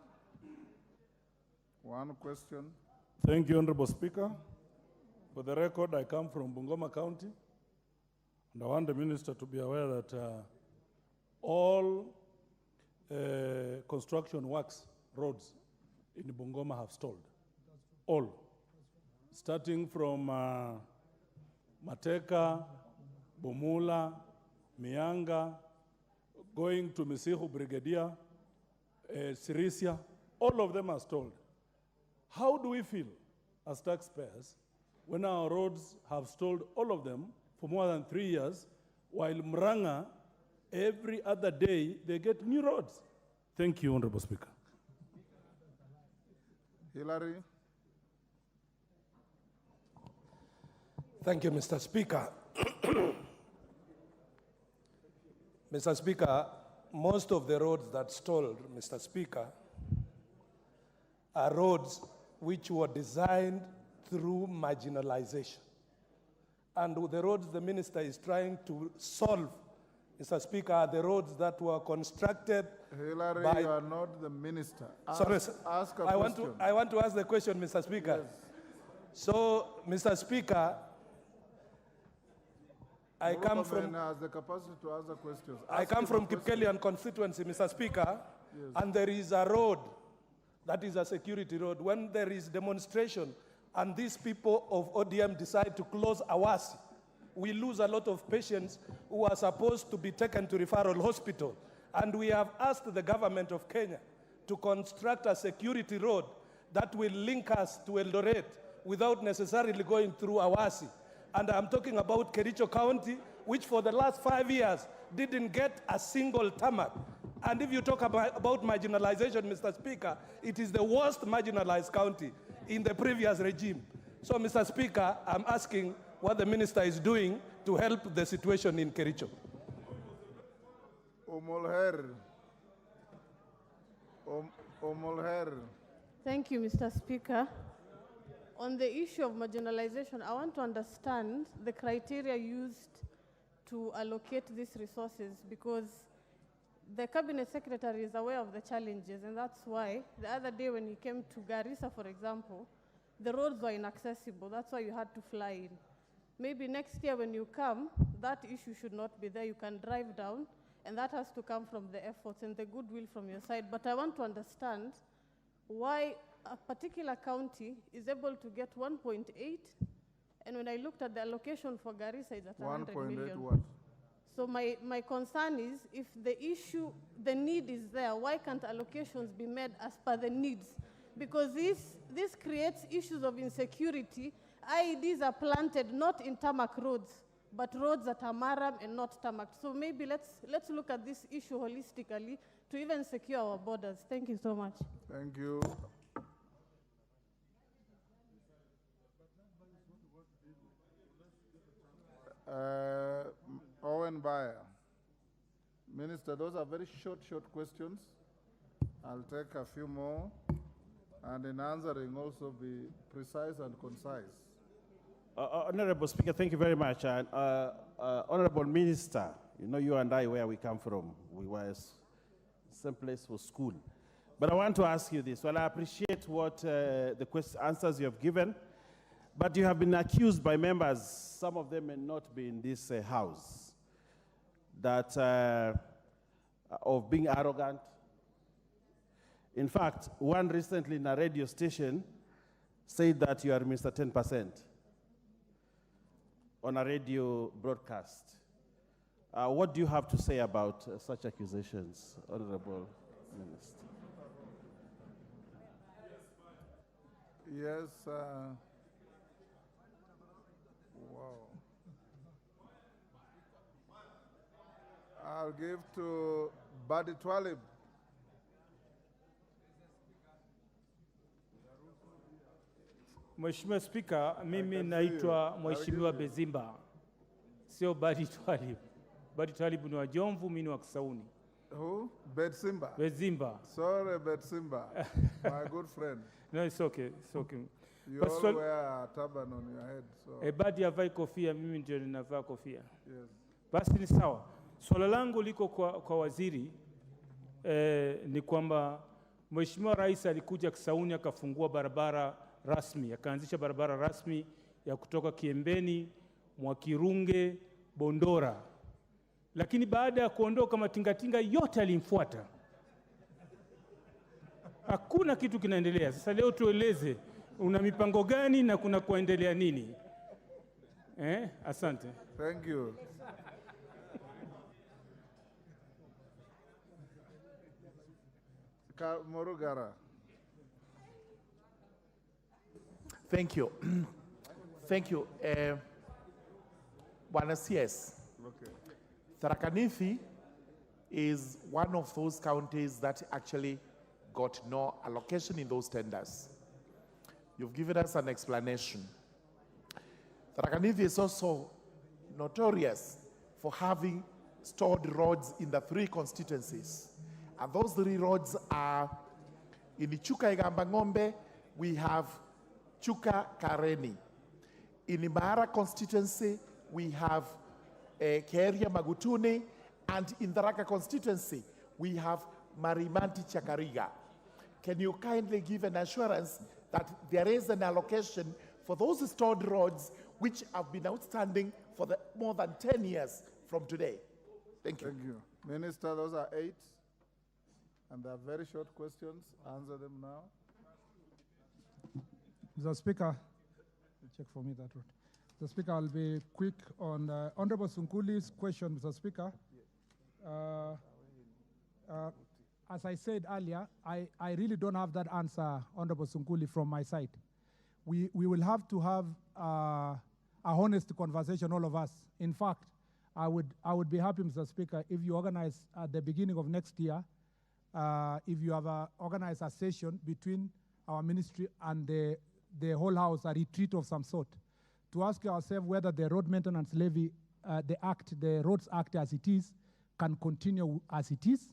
one question. Thank you, Honorable Speaker. For the record, I come from Bungoma County, and I want the Minister to be aware that all construction works, roads in Bungoma have stalled. All. Starting from Mateka, Bomula, Mianga, going to Misihu Brigadier, Sirisia, all of them are stalled. How do we feel as taxpayers when our roads have stalled, all of them, for more than 3 years, while Murang'a, every other day, they get new roads? Thank you, Honorable Speaker. Hillary. Thank you, Mr. Speaker. Mr. Speaker, most of the roads that stalled, Mr. Speaker, are roads which were designed through marginalization. And the roads the minister is trying to solve, Mr. Speaker, are the roads that were constructed Hillary, by... you are not the minister. Sorry, sir. Ask a I question. want to ask the question, Mr. Speaker. Yes. So, Mr. Speaker, I come from... has the capacity to answer questions. I come from Kipkelian constituency, Mr. Speaker, yes. And there is a road that is a security road. When there is demonstration and these people of ODM decide to close Awasi, we lose a lot of patients who are supposed to be taken to referral hospital. And we have asked the government of Kenya to construct a security road that will link us to Eldoret without necessarily going through Awasi. And I'm talking about Kericho County, which for the last 5 years didn't get a single tarmac. And if you talk about marginalization, Mr. Speaker, it is the worst marginalized county in the previous regime. So, Mr. Speaker, I'm asking what the minister is doing to help the situation in Kericho. Omolher. Thank you, Mr. Speaker. On the issue of marginalization, I want to understand the criteria used to allocate these resources, because the Cabinet Secretary is aware of the challenges, and that's why the other day when he came to Garissa, for example, the roads were inaccessible. That's why you had to fly in. Maybe next year when you come, that issue should not be there. You can drive down, and that has to come from the efforts and the goodwill from your side. But I want to understand why a particular county is able to get 1.8, and when I looked at the allocation for Garissa, it's at 100 million. 1.8 what? So my concern is, if the need is there, why can't allocations be made as per the needs? Because this creates issues of insecurity. IEDs are planted not in tarmac roads, but roads that are maram and not tarmac. So maybe let's look at this issue holistically to even secure our borders. Thank you so much. Thank you. Owen Bayer. Minister, those are very short questions. I'll take a few more, and in answering also be precise and concise. Honorable Speaker, thank you very much. And, Honorable Minister, you know you and I, where we come from, we were same place for school. But I want to ask you this. Well, I appreciate what the answers you have given, but you have been accused by members, some of them may not be in this house, that of being arrogant. In fact, one recently in a radio station said that you are Mr. 10% on a radio broadcast. What do you have to say about such accusations, Honorable Minister? Yes. Wow. I'll give to Badi Twalib. Mheshimiwa Spika, mimi naitwa Mheshimiwa Bezimba, sio Badi Twalib. Badi Twalib ni wa Jomvu, mimi ni wa Kisauni. Who? Bezimba. Bezimba. Sorry, Bezimba. My good friend. No, it's okay. It's okay. You all wear a turban on your head. So. Badi havai kofia, mimi ndio ninavaa kofia. Yes. Basi ni sawa. Swala langu liko kwa waziri ni kwamba Mheshimiwa Rais alikuja Kisauni akafungua barabara rasmi, akaanzisha barabara rasmi ya kutoka Kiembeni, Mwakirunge, Bondora. Lakini baada ya kuondoka matingatinga yote alimfuata. Hakuna kitu kinaendelea. Sasa leo tueleze una mipango gani na kuna kuendelea nini? Asante. Thank you. Morugara. Thank you. Thank you. Bwana CS. Okay. Tharaka Nithi is one of those counties that actually got no allocation in those tenders. You've given us an explanation. Tharaka Nithi is also notorious for having stored roads in the 3 constituencies. And those 3 roads are in Ichuka Igamba Ng'ombe, we have Chuka Kareni. In Imara constituency, we have Keria Magutuni, and in the Raka constituency, we have Marimanti Chakariga. Can you kindly give an assurance that there is an allocation for those stored roads which have been outstanding for more than 10 years from today? Thank you. Thank you. Minister, those are 8, and they are very short questions. Answer them now. Mr. Speaker, check for me that route. Mr. Speaker, I'll be quick on Honorable Sunkuli's question, Mr. Speaker. As I said earlier, I really don't have that answer, Honorable Sunkuli, from my side. We will have to have a honest conversation, all of us. In fact, I would be happy, Mr. Speaker, if you organize at the beginning of next year, if you have organized a session between our ministry and the whole house, a retreat of some sort, to ask ourselves whether the road maintenance levy, the Roads Act as it is, can continue as it is.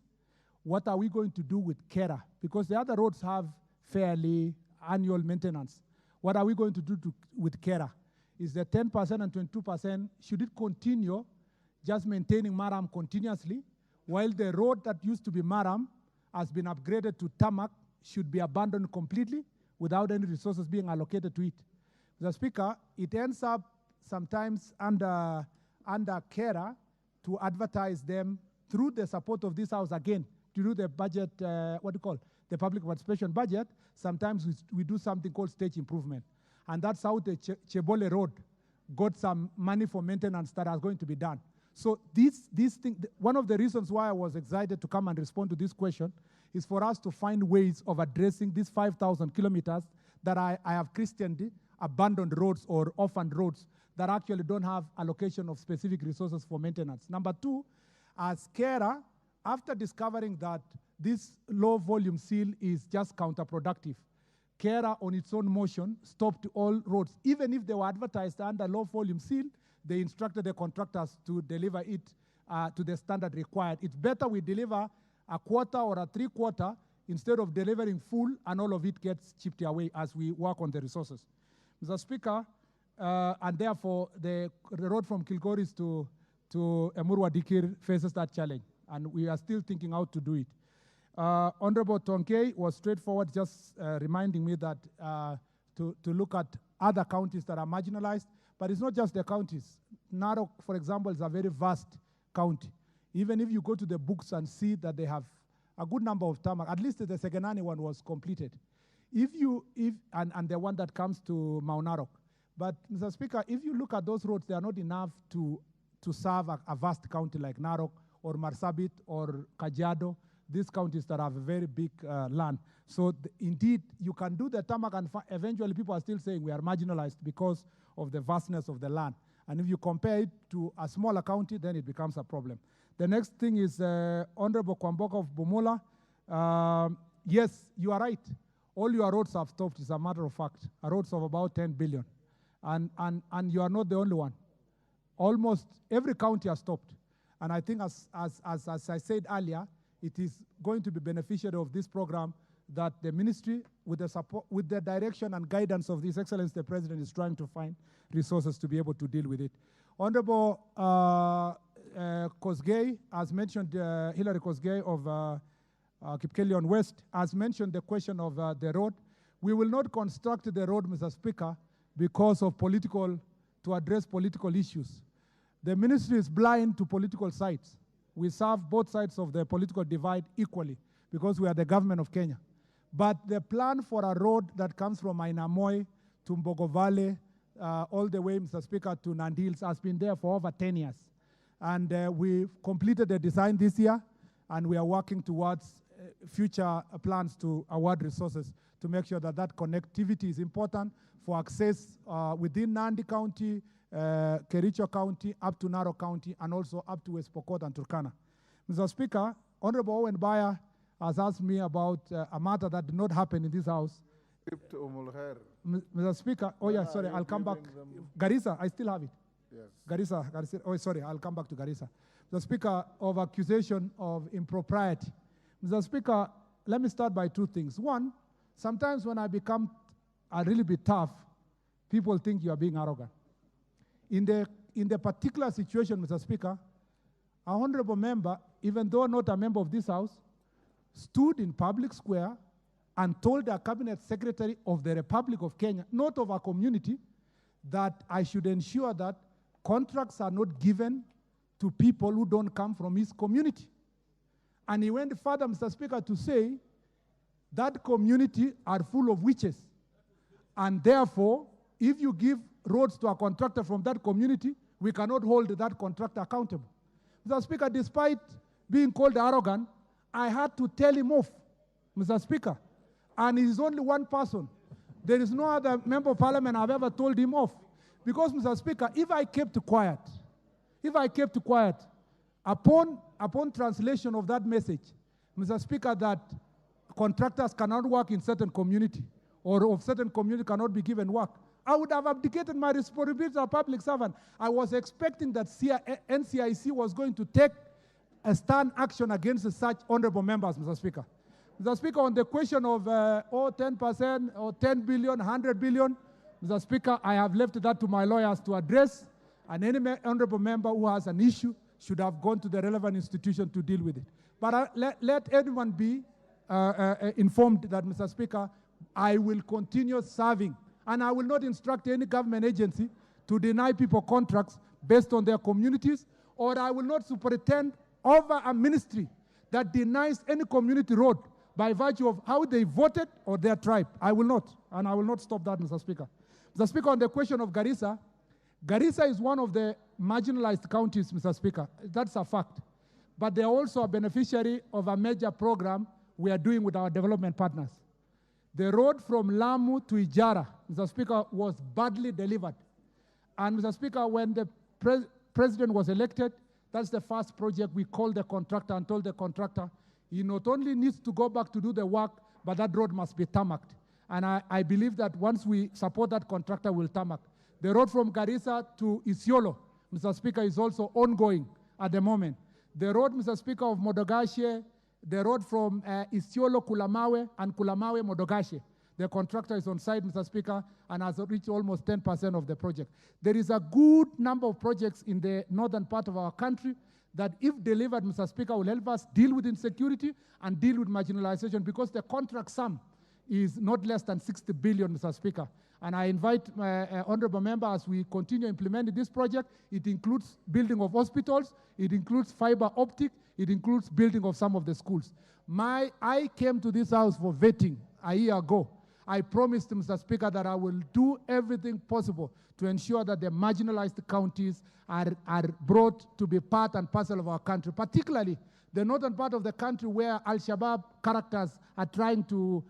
What are we going to do with KERA? Because the other roads have fairly annual maintenance. What are we going to do with KERA? Is the 10% and 22%, should it continue just maintaining Maram continuously, while the road that used to be Maram has been upgraded to tarmac, should be abandoned completely without any resources being allocated to it? Mr. Speaker, it ends up sometimes under KERA to advertise them through the support of this house again, to do the budget, the public participation budget. Sometimes we do something called stage improvement. And that's how the Chebole Road got some money for maintenance that are going to be done. So this thing, one of the reasons why I was excited to come and respond to this question is for us to find ways of addressing these 5,000 kilometers that I have christened abandoned roads or orphaned roads that actually don't have allocation of specific resources for maintenance. Number two, as carer, after discovering that this low volume seal is just counterproductive, carer on its own motion stopped all roads. Even if they were advertised under low volume seal, they instructed the contractors to deliver it to the standard required. It's better we deliver a quarter or a three-quarter instead of delivering full and all of it gets chipped away as we work on the resources. Mr. Speaker, and therefore the road from Kilgoris to Emurwa Dikir faces that challenge, and we are still thinking how to do it. Honorable Tonkei was straightforward, just reminding me that to look at other counties that are marginalized, but it's not just the counties. Narok, for example, is a very vast county. Even if you go to the books and see that they have a good number of tarmac, at least the Segenani one was completed. And the one that comes to Mount Narok. But, Mr. Speaker, if you look at those roads, they are not enough to serve a vast county like Narok or Marsabit or Kajiado, these counties that have a very big land. So indeed, you can do the tarmac and eventually people are still saying we are marginalized because of the vastness of the land. And if you compare it to a smaller county, then it becomes a problem. The next thing is Honorable Kwamboka of Bomola. Yes, you are right. All your roads have stopped, as a matter of fact. Roads of about 10 billion. And you are not the only one. Almost every county has stopped. And I think as I said earlier, it is going to be beneficiary of this program that the ministry, with the support, with the direction and guidance of His Excellency the President, is trying to find resources to be able to deal with it. Honorable Kosgei, as mentioned, Hilary Kosgei of Kipkelion West, has mentioned the question of the road. We will not construct the road, Mr. Speaker, because of to address political issues. The ministry is blind to political sides. We serve both sides of the political divide equally because we are the government of Kenya. But the plan for a road that comes from Ainamoi to Mbogo Valley, all the way, Mr. Speaker, to Nandils has been there for over 10 years. And we've completed the design this year, and we are working towards future plans to award resources to make sure that that connectivity is important for access within Nandi County, Kericho County, up to Narok County, and also up to West Pokot and Turkana. Mr. Speaker, Honorable Owen Baya has asked me about a matter that did not happen in this House. Mr. Speaker, oh yeah, sorry, I'll come back. Garissa, I still have it. Yes. Garissa, oh sorry, I'll come back to Garissa. Mr. Speaker, of accusation of impropriety. Mr. Speaker, let me start by two things. One, sometimes when I become a really bit tough, people think you are being arrogant. In the particular situation, Mr. Speaker, a honorable member, even though not a member of this House, stood in public square and told the cabinet secretary of the Republic of Kenya, not of our community, that I should ensure that contracts are not given to people who don't come from his community. And he went further, Mr. Speaker, to say that community are full of witches. And therefore, if you give roads to a contractor from that community, we cannot hold that contractor accountable. Mr. Speaker, despite being called arrogant, I had to tell him off, Mr. Speaker. And he's only one person. There is no other member of parliament I've ever told him off. Because, Mr. Speaker, if I kept quiet, upon translation of that message, Mr. Speaker, that contractors cannot work in certain community, or of certain community cannot be given work, I would have abdicated my responsibility as a public servant. I was expecting that NCIC was going to take a stern action against such honorable members, Mr. Speaker. Mr. Speaker, on the question of 10% or 10 billion, 100 billion, Mr. Speaker, I have left that to my lawyers to address, and any honorable member who has an issue should have gone to the relevant institution to deal with it. But let everyone be informed that, Mr. Speaker, I will continue serving, and I will not instruct any government agency to deny people contracts based on their communities, or I will not superintend over a ministry that denies any community road by virtue of how they voted or their tribe. I will not, and I will not stop that, Mr. Speaker. Mr. Speaker, on the question of Garissa, Garissa is one of the marginalized counties, Mr. Speaker. That's a fact. But they are also a beneficiary of a major program we are doing with our development partners. The road from Lamu to Ijara, Mr. Speaker, was badly delivered. And Mr. Speaker, when the president was elected, that's the first project we called the contractor and told the contractor he not only needs to go back to do the work, but that road must be tarmacked. And I believe that once we support that contractor, we'll tarmac. The road from Garissa to Isiolo, Mr. Speaker, is also ongoing at the moment. The road, Mr. Speaker, of Modogashe, the road from Isiolo, Kulamawe, and Kulamawe, Modogashe, the contractor is on site, Mr. Speaker, and has reached almost 10% of the project. There is a good number of projects in the northern part of our country that, if delivered, Mr. Speaker, will help us deal with insecurity and deal with marginalization, because the contract sum is not less than 60 billion, Mr. Speaker. And I invite my honorable member, as we continue implementing this project, it includes building of hospitals, it includes fiber optic, it includes building of some of the schools. I came to this house for vetting a year ago. I promised, Mr. Speaker, that I will do everything possible to ensure that the marginalized counties are brought to be part and parcel of our country, particularly the northern part of the country where Al-Shabaab characters are trying to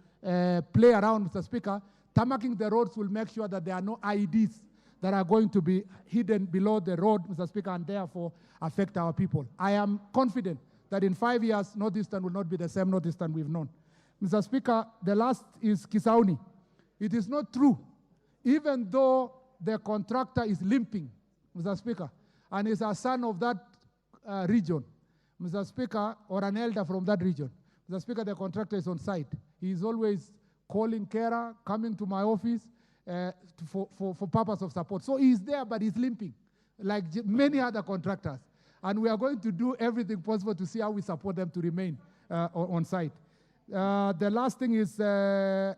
play around, Mr. Speaker. Tarmacking the roads will make sure that there are no IEDs that are going to be hidden below the road, Mr. Speaker, and therefore affect our people. I am confident that in 5 years, Northeastern will not be the same Northeastern we've known. Mr. Speaker, the last is Kisauni. It is not true, even though the contractor is limping, Mr. Speaker, and is a son of that region, Mr. Speaker, or an elder from that region. Mr. Speaker, the contractor is on site. He is always calling Kera, coming to my office for purpose of support. So he's there, but he's limping, like many other contractors. And we are going to do everything possible to see how we support them to remain on site. The last thing is Honorable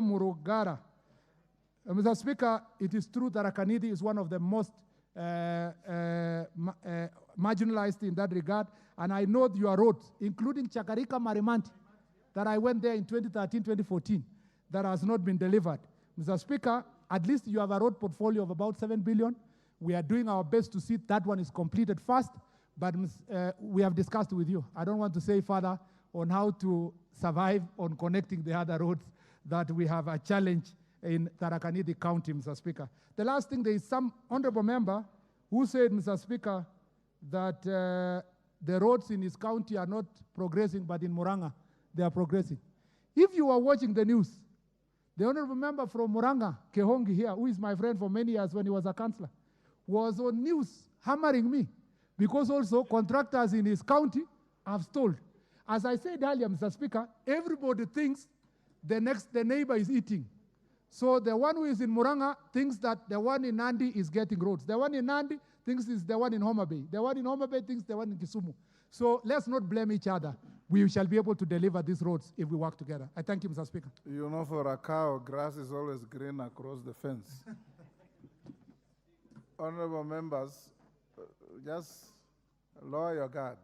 Murugara. Mr. Speaker, it is true that Rakanidi is one of the most marginalized in that regard, and I know your roads, including Chakarika Marimanti, that I went there in 2013, 2014, that has not been delivered. Mr. Speaker, at least you have a road portfolio of about 7 billion. We are doing our best to see that one is completed fast, but we have discussed with you. I don't want to say further on how to survive on connecting the other roads that we have a challenge in Tarakaniti County, Mr. Speaker. The last thing, there is some honorable member who said, Mr. Speaker, that the roads in his county are not progressing, but in Muranga, they are progressing. If you are watching the news, the honorable member from Muranga, Kehongi here, who is my friend for many years when he was a councillor, was on news hammering me, because also contractors in his county have stalled. As I said earlier, Mr. Speaker, everybody thinks the neighbor is eating. So the one who is in Muranga thinks that the one in Nandi is getting roads. The one in Nandi thinks it's the one in Homa Bay. The one in Homa Bay thinks the one in Kisumu. So let's not blame each other. We shall be able to deliver these roads if we work together. I thank you, Mr. Speaker. You know, for a cow, grass is always green across the fence. Honorable members, just lower your guard.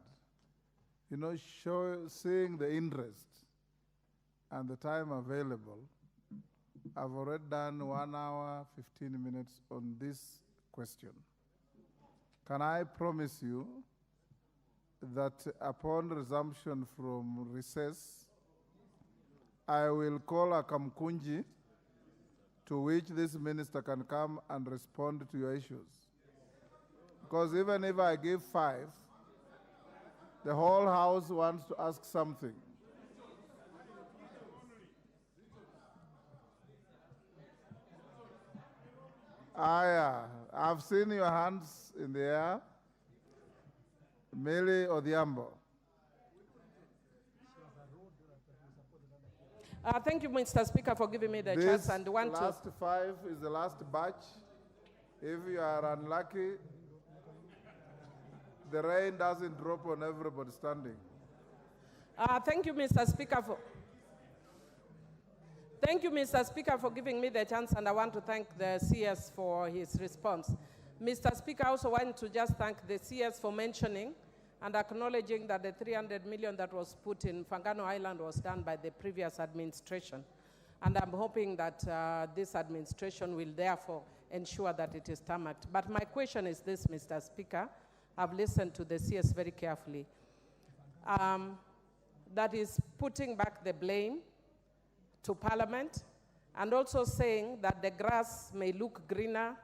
You know, seeing the interest and the time available, I've already done 1 hour, 15 minutes on this question. Can I promise you that upon resumption from recess, I will call a Kamkunji to which this minister can come and respond to your issues? Because even if I give 5, the whole house wants to ask something. Yeah. I've seen your hands in the air. Mele Odhiambo. Thank you, Mr. Speaker, for giving me the chance. And last 5 is the last batch. If you are unlucky, the rain doesn't drop on everybody standing. Thank you, Mr. Speaker, Thank you, Mr. Speaker, for giving me the chance, and I want to thank the CS for his response. Mr. Speaker, I also want to just thank the CS for mentioning and acknowledging that the 300 million that was put in Fangano Island was done by the previous administration. And I'm hoping that this administration will therefore ensure that it is tarmacked. But my question is this, Mr. Speaker. I've listened to the CS very carefully. That is putting back the blame to Parliament and also saying that the grass may look greener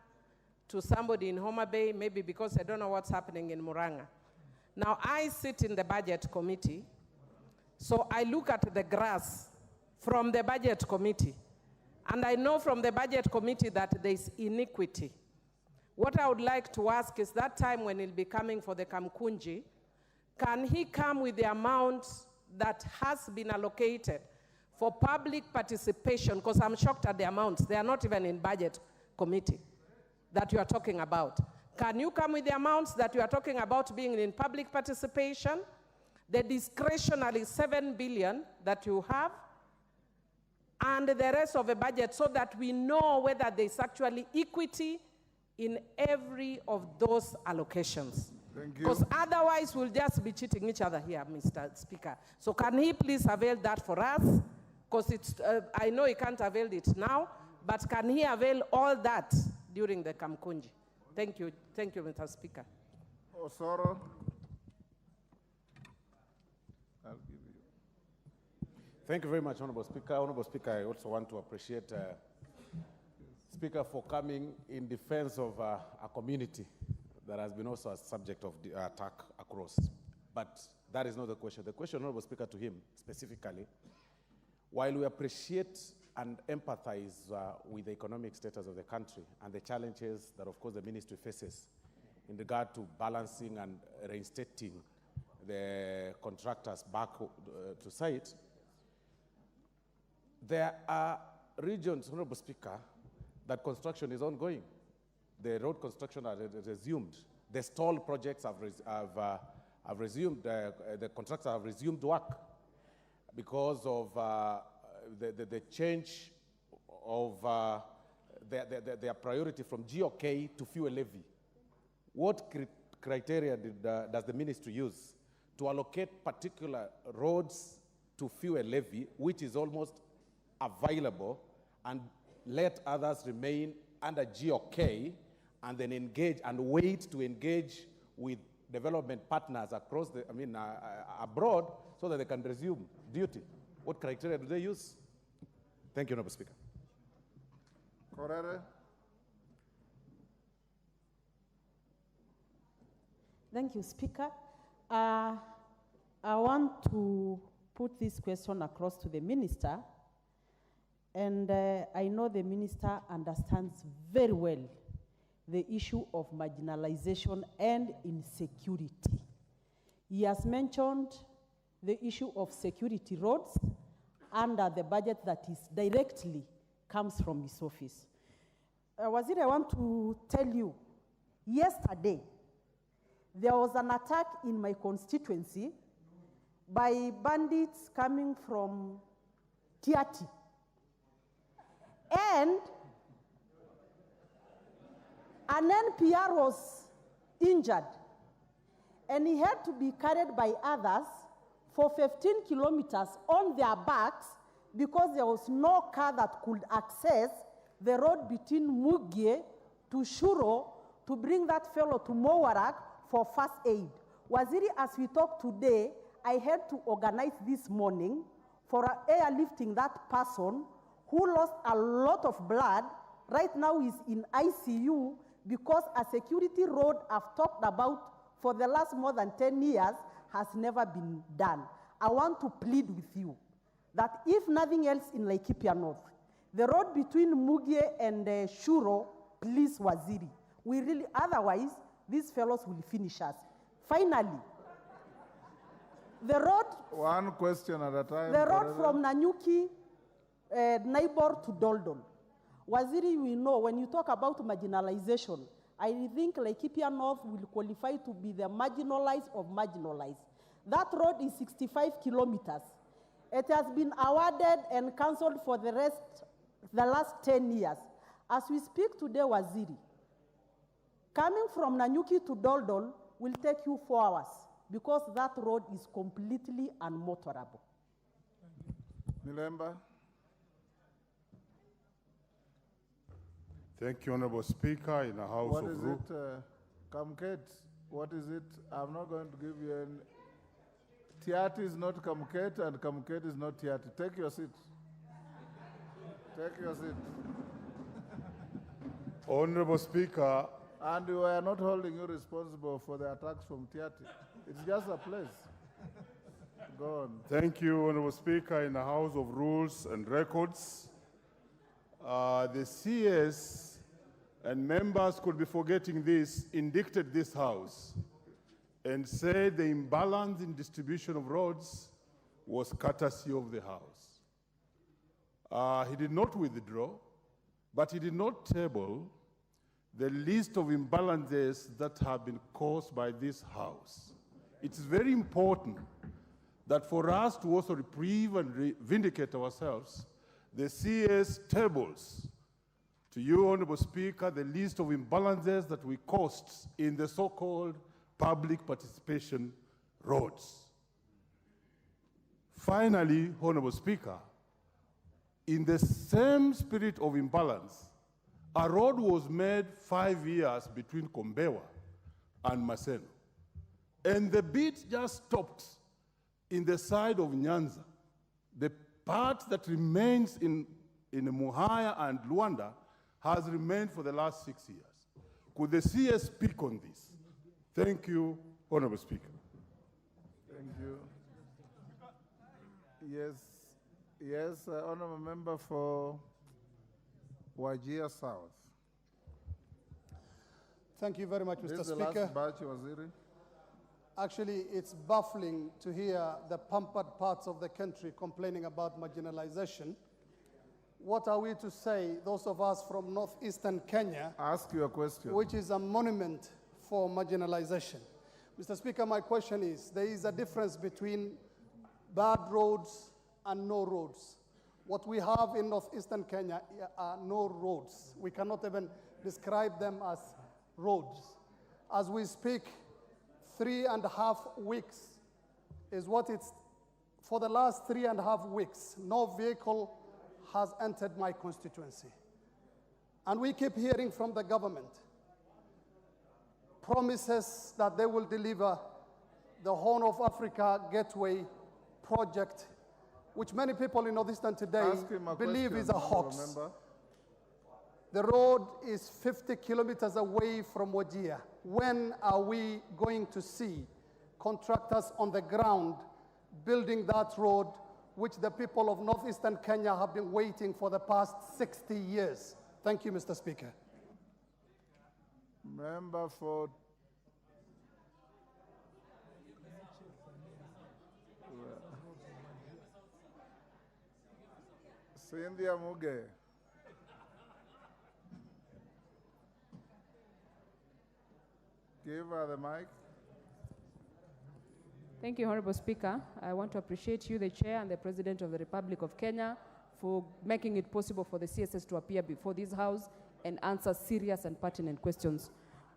to somebody in Homa Bay, maybe because I don't know what's happening in Murang'a. Now, I sit in the budget committee, so I look at the grass from the budget committee, and I know from the budget committee that there's iniquity. What I would like to ask is that time when he'll be coming for the Kamkunji, can he come with the amount that has been allocated for public participation? Because I'm shocked at the amounts. They are not even in budget committee that you are talking about. Can you come with the amounts that you are talking about being in public participation? The discretionary 7 billion that you have, and the rest of the budget, so that we know whether there's actually equity in every of those allocations. Thank you. Because otherwise we'll just be cheating each other here, Mr. Speaker. So can he please avail that for us? Because it's, I know he can't avail it now, but can he avail all that during the Kamkunji? Thank you, Mr. Speaker. Osoro. I'll give you. Thank you very much, Honorable Speaker. Honorable Speaker, I also want to appreciate Speaker for coming in defense of a community that has been also a subject of the attack across. But that is not the question. The question, Honorable Speaker, to him specifically, while we appreciate and empathize with the economic status of the country and the challenges that, of course, the ministry faces in regard to balancing and reinstating the contractors back to site, there are regions, Honorable Speaker, that construction is ongoing. The road construction has resumed. The stall projects have resumed, the contractors have resumed work because of the change of their priority from GOK to fuel levy. What criteria does the ministry use to allocate particular roads to fuel levy, which is almost available, and let others remain under GOK, and then engage and wait to engage with development partners across the, abroad, so that they can resume duty? What criteria do they use? Thank you, Honorable Speaker. Korere. Thank you, Speaker. I want to put this question across to the Minister, and I know the Minister understands very well the issue of marginalization and insecurity. He has mentioned the issue of security roads under the budget that is directly comes from his office. Waziri, I want to tell you, yesterday, there was an attack in my constituency by bandits coming from Tiati. And an NPR was injured, and he had to be carried by others for 15 kilometers on their backs because there was no car that could access the road between Mugie to Shuro to bring that fellow to Mowarak for first aid. Waziri, as we talk today, I had to organize this morning for airlifting that person who lost a lot of blood. Right now he's in ICU because a security road I've talked about for the last more than 10 years has never been done. I want to plead with you that if nothing else in Laikipia North, the road between Mugie and Shuro, please, Waziri. We really, otherwise, these fellows will finish us. Finally, the road... One question at a time. The road from Nanyuki, neighbor to Doldol. Waziri, we know when you talk about marginalization, I think Laikipia North will qualify to be the marginalized of marginalized. That road is 65 kilometers. It has been awarded and cancelled for the last 10 years. As we speak today, Waziri, coming from Nanyuki to Doldol will take you 4 hours because that road is completely unmotorable. Milemba. Thank you, Honorable Speaker, in the House What of is Rule. it, Kamket? What is it? I'm not going to give you any. Tiati is not Kamket, and Kamket is not Tiati. Take your seat. Take your seat. Honorable Speaker. And we are not holding you responsible for the attacks from Tiati. It's just a place. Go on. Thank you, Honorable Speaker. In the House of Rules and Records, the CS and members could be forgetting this, indicted this House and said the imbalance in distribution of roads was courtesy of the House. He did not withdraw, but he did not table the list of imbalances that have been caused by this House. It's very important that for us to also reprieve and vindicate ourselves, the CS tables to you, Honorable Speaker, the list of imbalances that we caused in the so-called public participation roads. Finally, Honorable Speaker, in the same spirit of imbalance, a road was made 5 years between Kombewa and Maseno. And the bid just stopped in the side of Nyanza. The part that remains in Muhaya and Luanda has remained for the last 6 years. Could the CS speak on this? Thank you, Honorable Speaker. Thank you. Yes, Honorable Member for Wajir South. Thank you very much, Mr. This is the Speaker. last batch, Waziri. Actually, it's baffling to hear the pampered parts of the country complaining about marginalization. What are we to say, those of us from northeastern Kenya? Ask your question. Which is a monument for marginalization. Mr. Speaker, my question is, there is a difference between bad roads and no roads. What we have in northeastern Kenya are no roads. We cannot even describe them as roads. As we speak, 3.5 weeks is what it's, for the last 3.5 weeks, no vehicle has entered my constituency. And we keep hearing from the government promises that they will deliver the Horn of Africa Gateway project, which many people in Northeastern today believe is a hoax. The road is 50 kilometers away from Wajir. When are we going to see contractors on the ground building that road, which the people of northeastern Kenya have been waiting for the past 60 years? Thank you, Mr. Speaker. Member for Cynthia Muge. Give her the mic. Thank you, Honorable Speaker. I want to appreciate you, the Chair, and the President of the Republic of Kenya for making it possible for the CSS to appear before this House and answer serious and pertinent questions.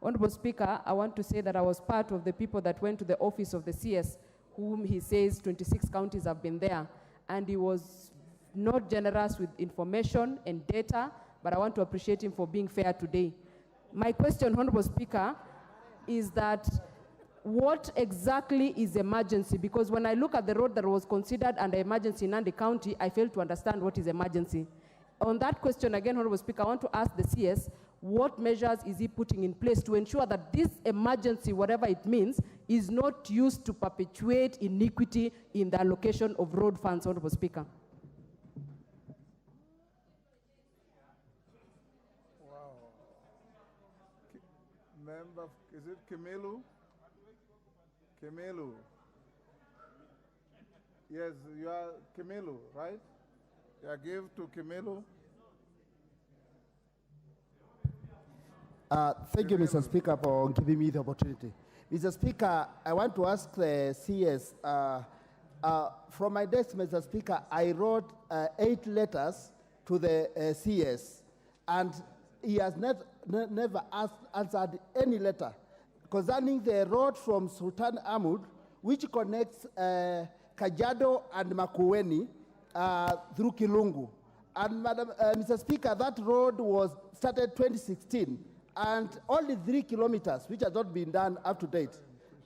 Honorable Speaker, I want to say that I was part of the people that went to the office of the CS, whom he says 26 counties have been there, and he was not generous with information and data, but I want to appreciate him for being fair today. My question, Honorable Speaker, is that what exactly is emergency? Because when I look at the road that was considered under emergency in Nandi County, I fail to understand what is emergency. On that question, again, Honorable Speaker, I want to ask the CS, what measures is he putting in place to ensure that this emergency, whatever it means, is not used to perpetuate iniquity in the allocation of road funds, Honorable Speaker? Wow. Member, is it Kimelu? Kimelu. Yes, you are Kimelu, right? Yeah, give to Kimelu. Thank you, Mr. Speaker, for giving me the opportunity. Mr. Speaker, I want to ask the CS, from my desk, Mr. Speaker, I wrote 8 letters to the CS, and he has never answered any letter concerning the road from Sultan Ahmad, which connects Kajiado and Makueni through Kilungu. And Mr. Speaker, that road was started 2016, and only 3 kilometers, which has not been done up to date.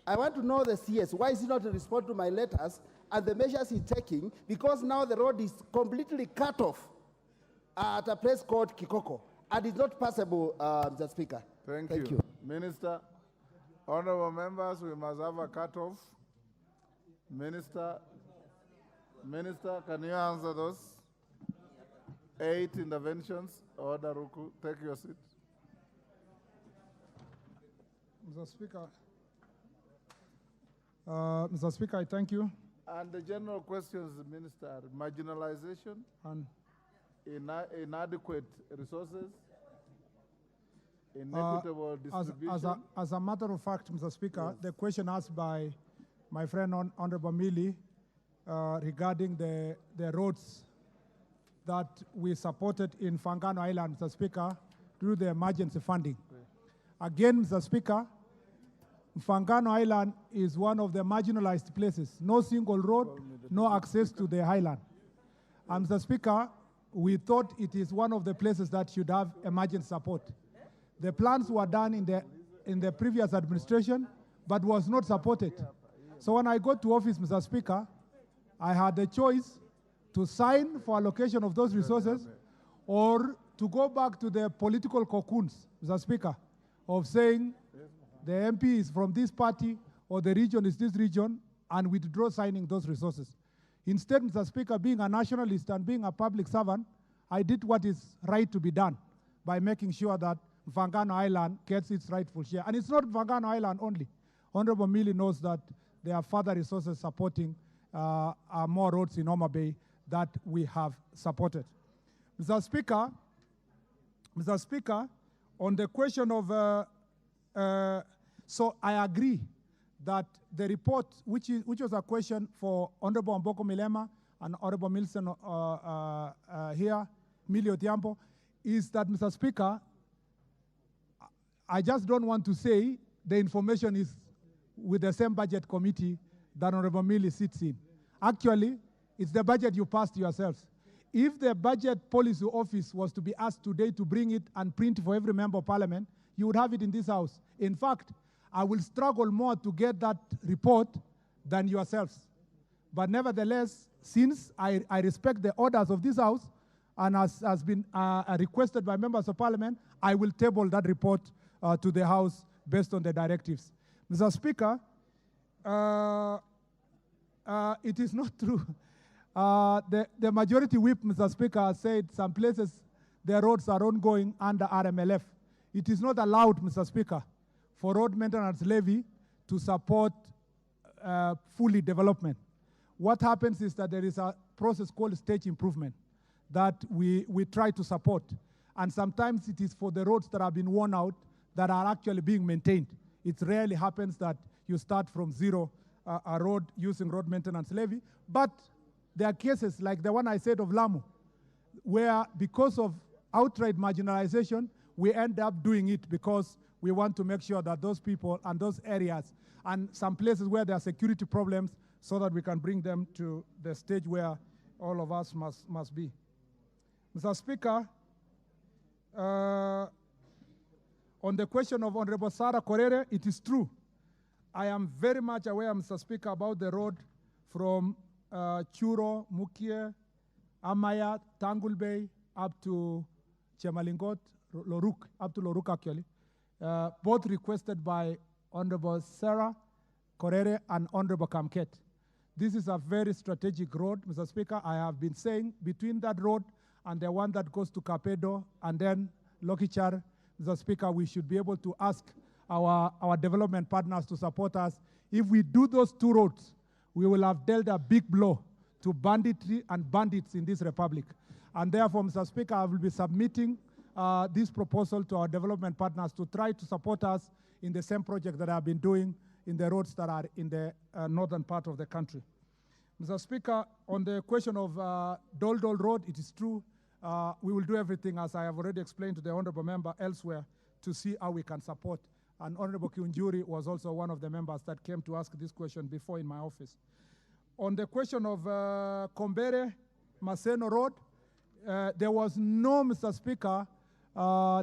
I want to know the CS, why is he not responding to my letters and the measures he's taking, because now the road is completely cut off. at a place called Kikoko, and it's not passable, Mr. Speaker. Thank you. Minister, honorable members, we must have a cutoff. Minister, can you answer those? 8 interventions. Order, Ruku, take your seat. Mr. Speaker, I thank you. And the general questions, Minister, are marginalization, And inadequate resources, inequitable distribution. As a matter of fact, Mr. Speaker, the question asked by my friend Honorable Mili regarding the roads that we supported in Fangano Island, Mr. Speaker, through the emergency funding. Again, Mr. Speaker, Fangano Island is one of the marginalized places. No single road, no access to the highland. And Mr. Speaker, we thought it is one of the places that should have emergency support. The plans were done in the previous administration, but was not supported. So when I got to office, Mr. Speaker, I had the choice to sign for allocation of those resources or to go back to the political cocoons, Mr. Speaker, of saying the MP is from this party or the region is this region and withdraw signing those resources. Instead, Mr. Speaker, being a nationalist and being a public servant, I did what is right to be done by making sure that Fangano Island gets its rightful share. And it's not Fangano Island only. Honorable Mili knows that there are further resources supporting more roads in Homa Bay that we have supported. Mr. Speaker, on the question of, so I agree that the report, which was a question for Honorable Mboko Milema and Honorable Milson here, Millie Odhiambo, is that, Mr. Speaker, I just don't want to say the information is with the same budget committee that Honorable Millie sits in. Actually, it's the budget you passed yourselves. If the budget policy office was to be asked today to bring it and print for every member of parliament, you would have it in this house. In fact, I will struggle more to get that report than yourselves. But nevertheless, since I respect the orders of this house and has been requested by members of parliament, I will table that report to the house based on the directives. Mr. Speaker, it is not true. The majority whip, Mr. Speaker, said some places the roads are ongoing under RMLF. It is not allowed, Mr. Speaker, for road maintenance levy to support fully development. What happens is that there is a process called stage improvement that we try to support. And sometimes it is for the roads that have been worn out that are actually being maintained. It rarely happens that you start from zero a road using road maintenance levy. But there are cases like the one I said of Lamu, where because of outright marginalization, we end up doing it because we want to make sure that those people and those areas and some places where there are security problems so that we can bring them to the stage where all of us must be. Mr. Speaker, on the question of Honorable Sarah Korere, it is true. I am very much aware, Mr. Speaker, about the road from Churo, Mukie, Amaya, Tangul Bay, up to Chemalingot, Loruk, up to Loruk actually, both requested by Honorable Sarah Korere and Honorable Kamket. This is a very strategic road, Mr. Speaker. I have been saying between that road and the one that goes to Kapedo and then Lokichar, Mr. Speaker, we should be able to ask our development partners to support us. If we do those two roads, we will have dealt a big blow to banditry and bandits in this republic. And therefore, Mr. Speaker, I will be submitting this proposal to our development partners to try to support us in the same project that I've been doing in the roads that are in the northern part of the country. Mr. Speaker, on the question of Dol Dol Road, it is true. We will do everything, as I have already explained to the honorable member elsewhere, to see how we can support. And Honorable Kiunjuri was also one of the members that came to ask this question before in my office. On the question of Kombere, Maseno Road, there was no, Mr. Speaker,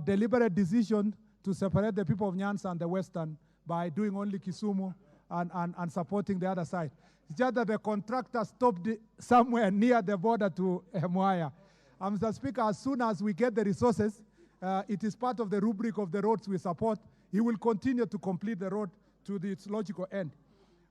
deliberate decision to separate the people of Nyanza and the Western by doing only Kisumu and supporting the other side. It's just that the contractor stopped somewhere near the border to Mwaya. Mr. Speaker, as soon as we get the resources, it is part of the rubric of the roads we support. He will continue to complete the road to its logical end.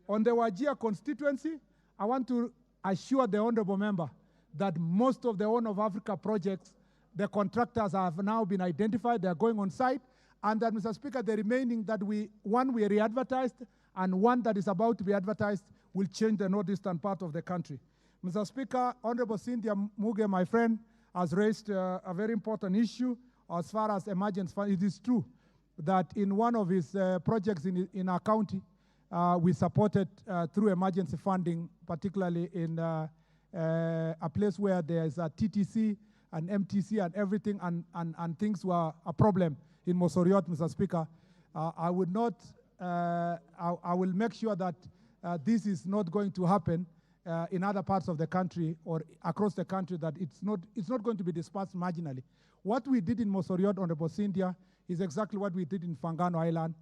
On the Wajir constituency, I want to assure the honorable member that most of the Horn of Africa projects, the contractors have now been identified, they are going on site, and that, Mr. Speaker, the remaining that one we re-advertised and one that is about to be advertised will change the northeastern part of the country. Mr. Speaker, Honorable Cynthia Muge, my friend, has raised a very important issue as far as emergency fund. It is true that in one of his projects in our county, we supported through emergency funding, particularly in a place where there's a TTC and MTC and everything, and things were a problem in Mosoriot, Mr. Speaker. I would not, I will make sure that this is not going to happen in other parts of the country or across the country, that it's not going to be dispersed marginally. What we did in Mosoriot, Honorable Cynthia, is exactly what we did in Fangano Island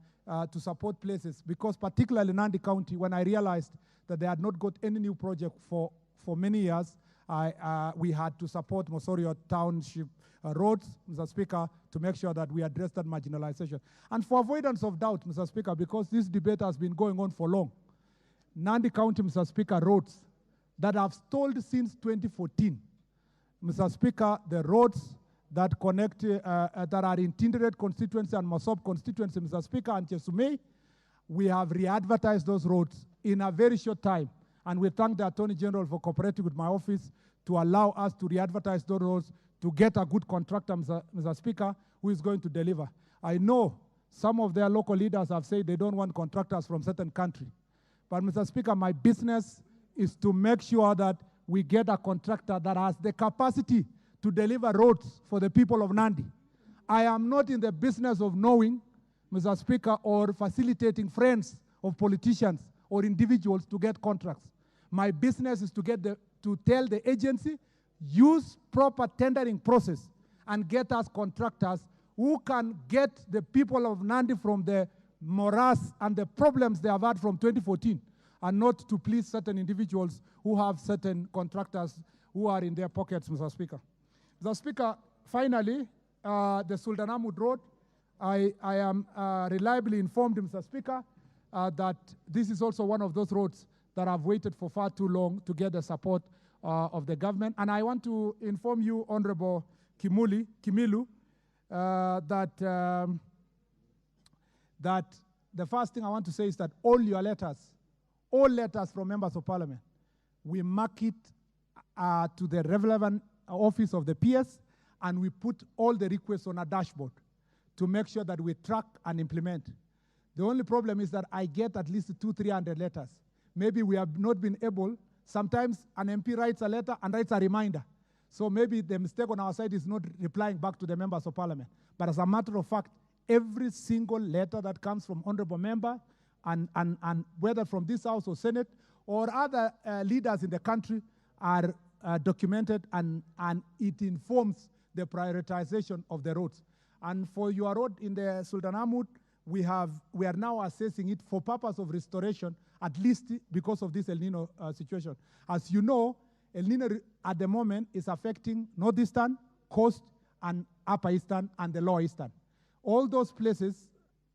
to support places, because particularly Nandi County, when I realized that they had not got any new project for many years, we had to support Mosoriot Township roads, Mr. Speaker, to make sure that we address that marginalization. And for avoidance of doubt, Mr. Speaker, because this debate has been going on for long, Nandi County, Mr. Speaker, roads that have stalled since 2014. Mr. Speaker, the roads that connect, that are in Tinderet constituency and Mosob constituency, Mr. Speaker, and Chesumei, we have re-advertised those roads in a very short time. And we thank the Attorney General for cooperating with my office to allow us to re-advertise those roads, to get a good contractor, Mr. Speaker, who is going to deliver. I know some of their local leaders have said they don't want contractors from certain country. But Mr. Speaker, my business is to make sure that we get a contractor that has the capacity to deliver roads for the people of Nandi. I am not in the business of knowing, Mr. Speaker, or facilitating friends of politicians or individuals to get contracts. My business is to tell the agency, use proper tendering process and get us contractors who can get the people of Nandi from the morass and the problems they have had from 2014, and not to please certain individuals who have certain contractors who are in their pockets, Mr. Speaker. Mr. Speaker, finally, the Sultanahmud Road, I am reliably informed, Mr. Speaker, that this is also one of those roads that have waited for far too long to get the support of the government. And I want to inform you, Honorable Kimilu, that the first thing I want to say is that all your letters, all letters from members of parliament, we mark it to the relevant office of the PS, and we put all the requests on a dashboard to make sure that we track and implement. The only problem is that I get at least 200-300 letters. Maybe we have not been able. Sometimes an MP writes a letter and writes a reminder. So maybe the mistake on our side is not replying back to the members of parliament. But as a matter of fact, every single letter that comes from honorable member, and whether from this House or Senate or other leaders in the country, are documented, and it informs the prioritization of the roads. And for your road in the Sultanahmud, we are now assessing it for purpose of restoration, at least because of this El Nino situation. As you know, El Nino at the moment is affecting northeastern, coast, and upper eastern, and the lower eastern. All those places,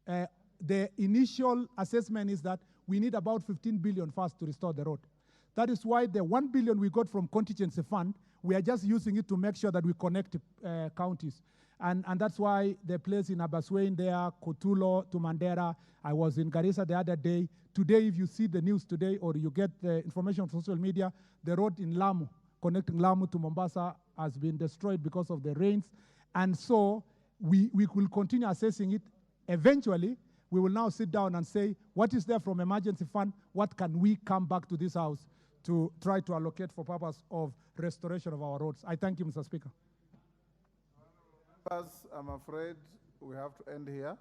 the initial assessment is that we need about 15 billion first to restore the road. That is why the 1 billion we got from contingency fund, we are just using it to make sure that we connect counties. And that's why the place in Abaswein there, Kotulo to Mandera. I was in Garissa the other day. Today, if you see the news today or you get the information from social media, the road in Lamu, connecting Lamu to Mombasa, has been destroyed because of the rains. And so we will continue assessing it. Eventually, we will now sit down and say, what is there from emergency fund? What can we come back to this House to try to allocate for purpose of restoration of our roads? I thank you, Mr. Speaker. I'm afraid we have to end here.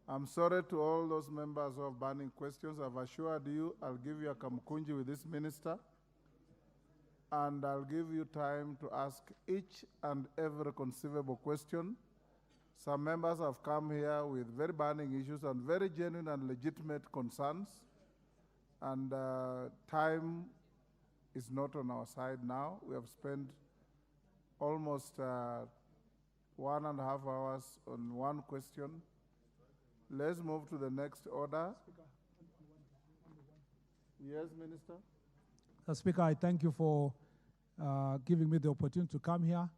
I'm sorry to all those members who have burning questions. I've assured you I'll give you a kamkunji with this minister, and I'll give you time to ask each and every conceivable question. Some members have come here with very burning issues and very genuine and legitimate concerns, and time is not on our side now. We have spent almost 1.5 hours on one question. Let's move to the next order. Yes, Minister? Mr. Speaker, I thank you for giving me the opportunity to come here.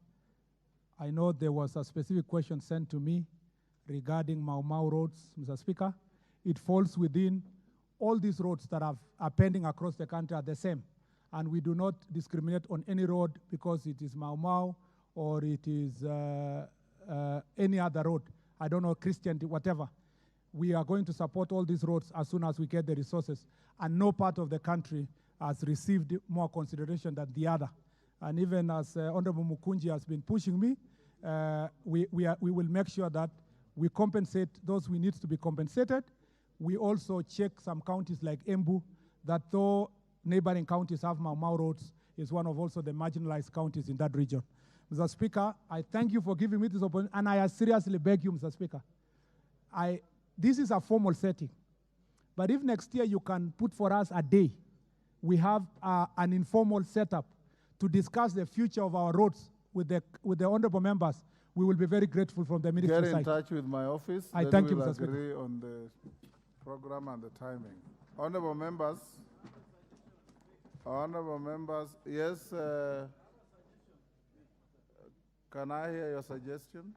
I know there was a specific question sent to me regarding Mau Mau roads, Mr. Speaker. It falls within all these roads that are pending across the country are the same. And we do not discriminate on any road because it is Mau Mau or it is any other road. I don't know, Christian, whatever. We are going to support all these roads as soon as we get the resources. And no part of the country has received more consideration than the other. And even as Honorable Mukunji has been pushing me, we will make sure that we compensate those who need to be compensated. We also check some counties like Embu, that though neighboring counties have Mau Mau roads, is one of also the marginalized counties in that region. Mr. Speaker, I thank you for giving me this opportunity, and I seriously beg you, Mr. Speaker, this is a formal setting. But if next year you can put for us a day, we have an informal setup to discuss the future of our roads with the honorable members, we will be very grateful from the ministry side. Get in touch with my office. I then thank you, we'll Mr. Speaker. agree on the program and the timing. Honorable members, yes, can I hear your suggestion?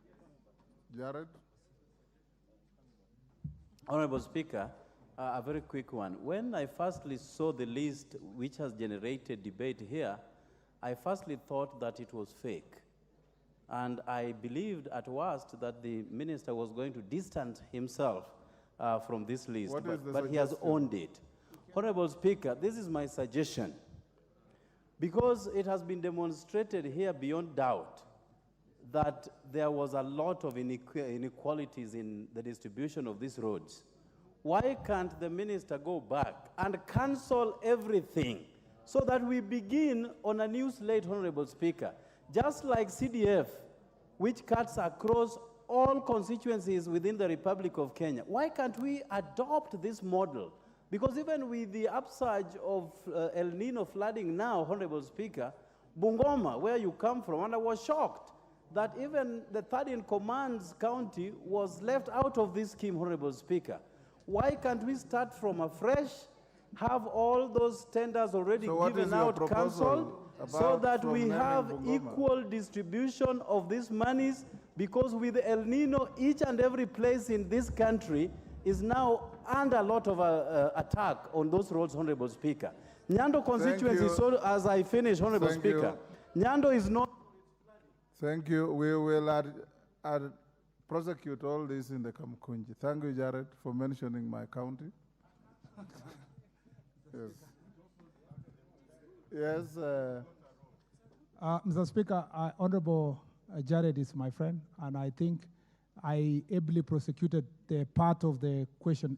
Jared? Honorable Speaker, a very quick one. When I firstly saw the list which has generated debate here, I firstly thought that it was fake. And I believed at worst that the minister was going to distance himself from this list. But he has owned it. Honorable Speaker, this is my suggestion. Because it has been demonstrated here beyond doubt that there was a lot of inequalities in the distribution of these roads, why can't the minister go back and cancel everything so that we begin on a new slate, Honorable Speaker? Just like CDF, which cuts across all constituencies within the Republic of Kenya, why can't we adopt this model? Because even with the upsurge of El Nino flooding now, Honorable Speaker, Bungoma, where you come from, and I was shocked that even the third in command's county was left out of this scheme, Honorable Speaker. Why can't we start from afresh, have all those tenders already given out, cancelled, so that we have equal distribution of these monies? Because with El Nino, each and every place in this country is now under a lot of attack on those roads, Honorable Speaker. Nyando constituency, so as I finish, Honorable Speaker, Nyando is not... Thank you. We will prosecute all this in the Kamkunji. Thank you, Jared, for mentioning my county. Yes. Yes. Mr. Speaker, Honorable Jared is my friend, and I think I ably prosecuted the part of the question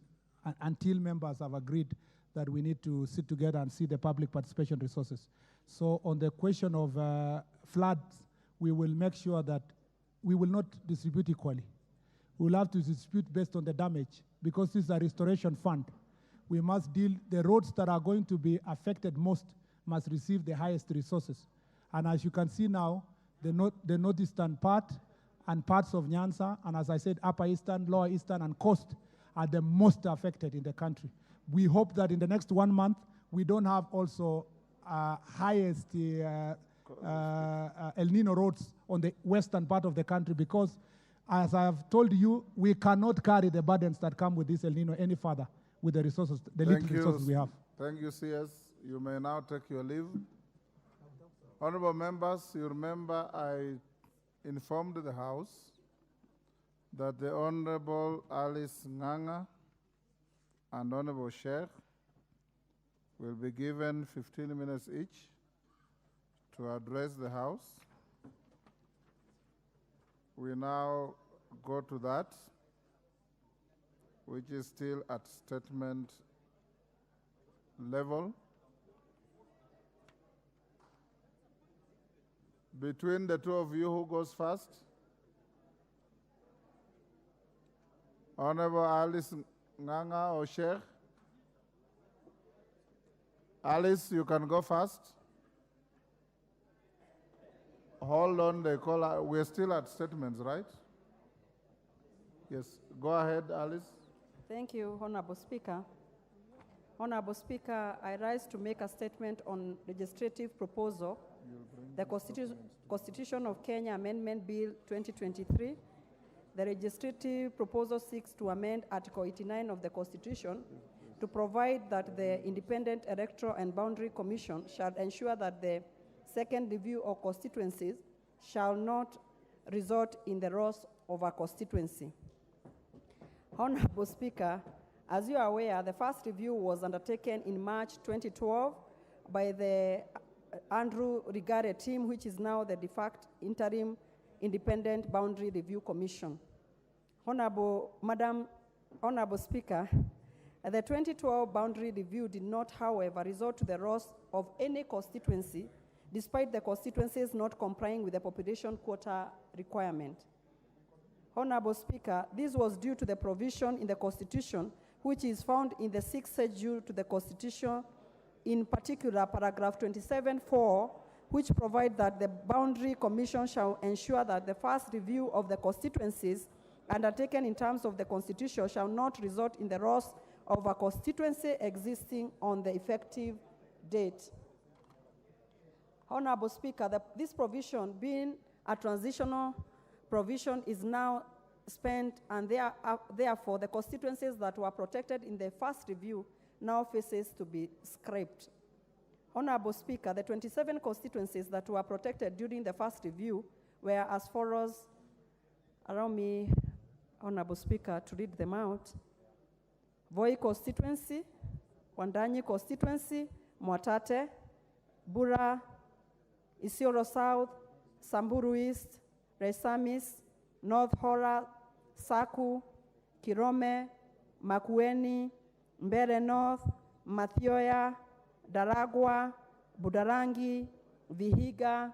until members have agreed that we need to sit together and see the public participation resources. So on the question of floods, we will make sure that we will not distribute equally. We will have to distribute based on the damage, because this is a restoration fund. We must deal, the roads that are going to be affected most must receive the highest resources. And as you can see now, the northeastern part and parts of Nyanza, and as I said, upper eastern, lower eastern, and coast are the most affected in the country. We hope that in the next 1 month, we don't have also highest El Nino roads on the western part of the country, because as I have told you, we cannot carry the burdens that come with this El Nino any further with the resources, the little resources we have. Thank you, CS. You may now take your leave. Honorable members, you remember I informed the House that the Honorable Alice Nganga and Honorable Sheikh will be given 15 minutes each to address the House. We now go to that, which is still at statement level. Between the two of you, who goes first? Honorable Alice Nganga or Sheikh? Alice, you can go first. Hold on, the caller. We're still at statements, right? Yes, go ahead, Alice. Thank you, Honorable Speaker. Honorable Speaker, I rise to make a statement on legislative proposal, the Constitution of Kenya Amendment Bill 2023. The legislative proposal seeks to amend Article 89 of the Constitution to provide that the Independent Electoral and Boundary Commission shall ensure that the second review of constituencies shall not result in the loss of a constituency. Honorable Speaker, as you are aware, the first review was undertaken in March 2012 by the Andrew Rigare team, which is now the de facto interim Independent Boundary Review Commission. Honorable Speaker, the 2012 boundary review did not, however, result to the loss of any constituency, despite the constituencies not complying with the population quota requirement. Honorable Speaker, this was due to the provision in the Constitution, which is found in the 6th schedule to the Constitution, in particular paragraph 27(4), which provide that the Boundary Commission shall ensure that the first review of the constituencies undertaken in terms of the Constitution shall not result in the loss of a constituency existing on the effective date. Honorable Speaker, this provision, being a transitional provision, is now spent, and therefore the constituencies that were protected in the first review now faces to be scrapped. Honorable Speaker, the 27 constituencies that were protected during the first review were as follows. Allow me, Honorable Speaker, to read them out. Voi constituency, Wandanyi constituency, Mwatate, Bura, Isiolo South, Samburu East, Resamis, North Hora, Saku, Kirome, Makueni, Mbere North, Mathioya, Daragwa, Budarangi, Vihiga,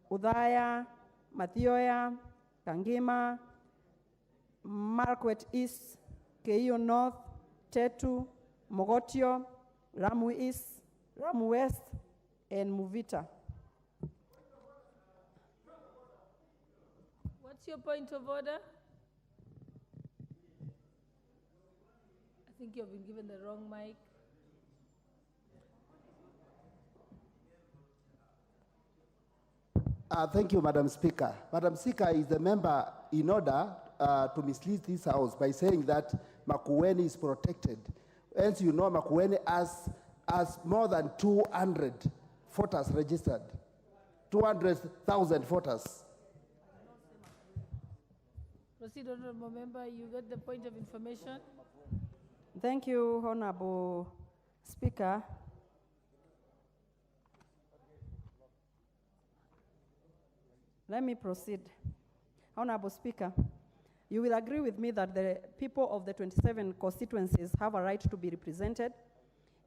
Udhaya, Mathioya, Kangima, Marquette East, Keio North, Tetu, Mogotio, Ramu East, Ramu West, and Muvita. What's your point of order? I think you've been given the wrong mic. Thank you, Madam Speaker. Madam Speaker is the member in order to mislead this House by saying that Makueni is protected. As you know, Makueni has more than 200 voters registered, 200,000 voters. Proceed, Honorable Member. You got the point of information. Thank you, Honorable Speaker. Let me proceed. Honorable Speaker, you will agree with me that the people of the 27 constituencies have a right to be represented.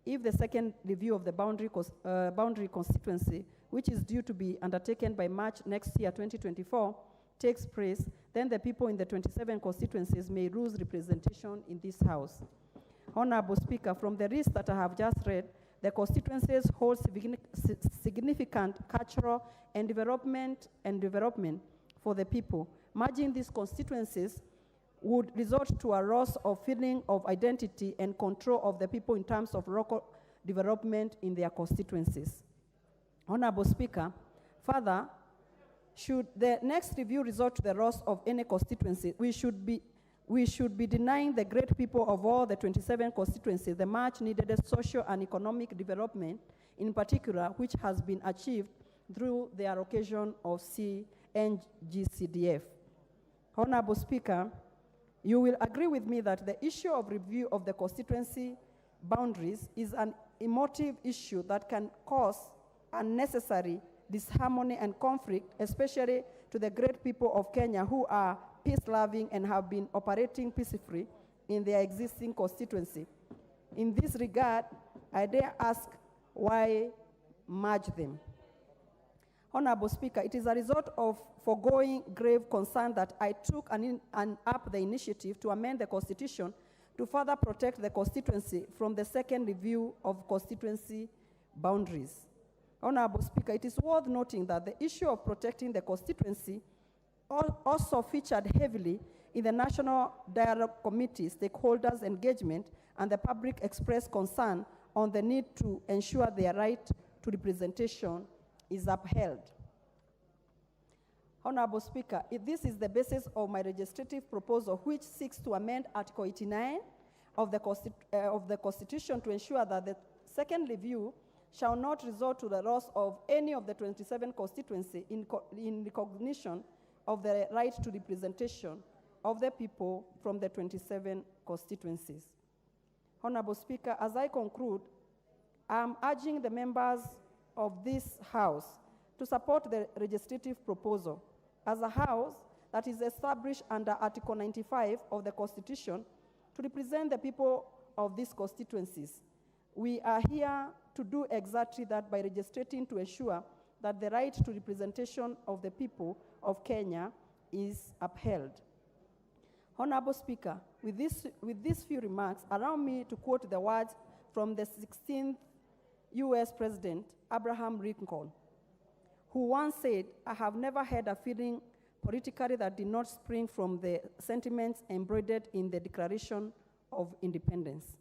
If the second review of the boundary constituency, which is due to be undertaken by March next year, 2024, takes place, then the people in the 27 constituencies may lose representation in this House. Honorable Speaker, from the list that I have just read, the constituencies hold significant cultural and development for the people. Merging these constituencies would result to a loss of feeling of identity and control of the people in terms of local development in their constituencies. Honorable Speaker, further, should the next review result to the loss of any constituency, we should be denying the great people of all the 27 constituencies the much needed social and economic development, in particular, which has been achieved through the allocation of CNGCDF. Honorable Speaker, you will agree with me that the issue of review of the constituency boundaries is an emotive issue that can cause unnecessary disharmony and conflict, especially to the great people of Kenya who are peace-loving and have been operating peacefully in their existing constituency. In this regard, I dare ask why merge them? Honorable Speaker, it is a result of foregoing grave concern that I took up the initiative to amend the Constitution to further protect the constituency from the second review of constituency boundaries. Honorable Speaker, it is worth noting that the issue of protecting the constituency also featured heavily in the National Dialogue Committee stakeholders' engagement, and the public expressed concern on the need to ensure their right to representation is upheld. Honorable Speaker, this is the basis of my legislative proposal, which seeks to amend Article 89 of the Constitution to ensure that the second review shall not result to the loss of any of the 27 constituencies in recognition of the right to representation of the people from the 27 constituencies. Honorable Speaker, as I conclude, I am urging the members of this House to support the legislative proposal. As a House that is established under Article 95 of the Constitution to represent the people of these constituencies, we are here to do exactly that by legislating to ensure that the right to representation of the people of Kenya is upheld. Honorable Speaker, with these few remarks, allow me to quote the words from the 16th US President, Abraham Lincoln, who once said, "I have never had a feeling politically that did not spring from the sentiments embroidered in the Declaration of Independence."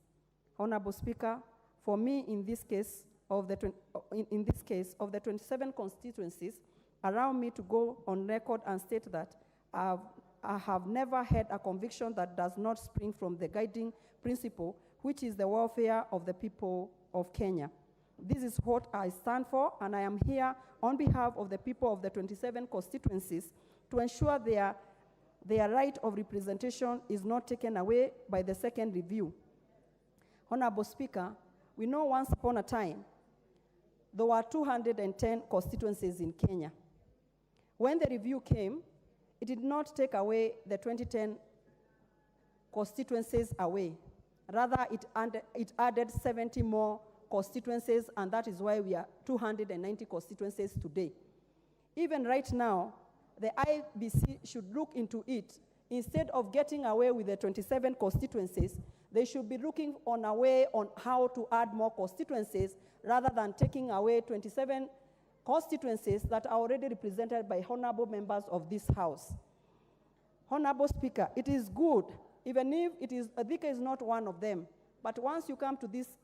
Honorable Speaker, for me, in this case of the 27 constituencies, allow me to go on record and state that I have never had a conviction that does not spring from the guiding principle, which is the welfare of the people of Kenya. This is what I stand for, and I am here on behalf of the people of the 27 constituencies to ensure their right of representation is not taken away by the second review. Honorable Speaker, we know once upon a time there were 210 constituencies in Kenya. When the review came, it did not take away the 2010 constituencies away. Rather, it added 70 more constituencies, and that is why we are 290 constituencies today. Even right now, the IBC should look into it. Instead of getting away with the 27 constituencies, they should be looking on a way on how to add more constituencies rather than taking away 27 constituencies that are already represented by honorable members of this House. Honorable Speaker, it is good, even if Adhika is not one of them, but once you come to this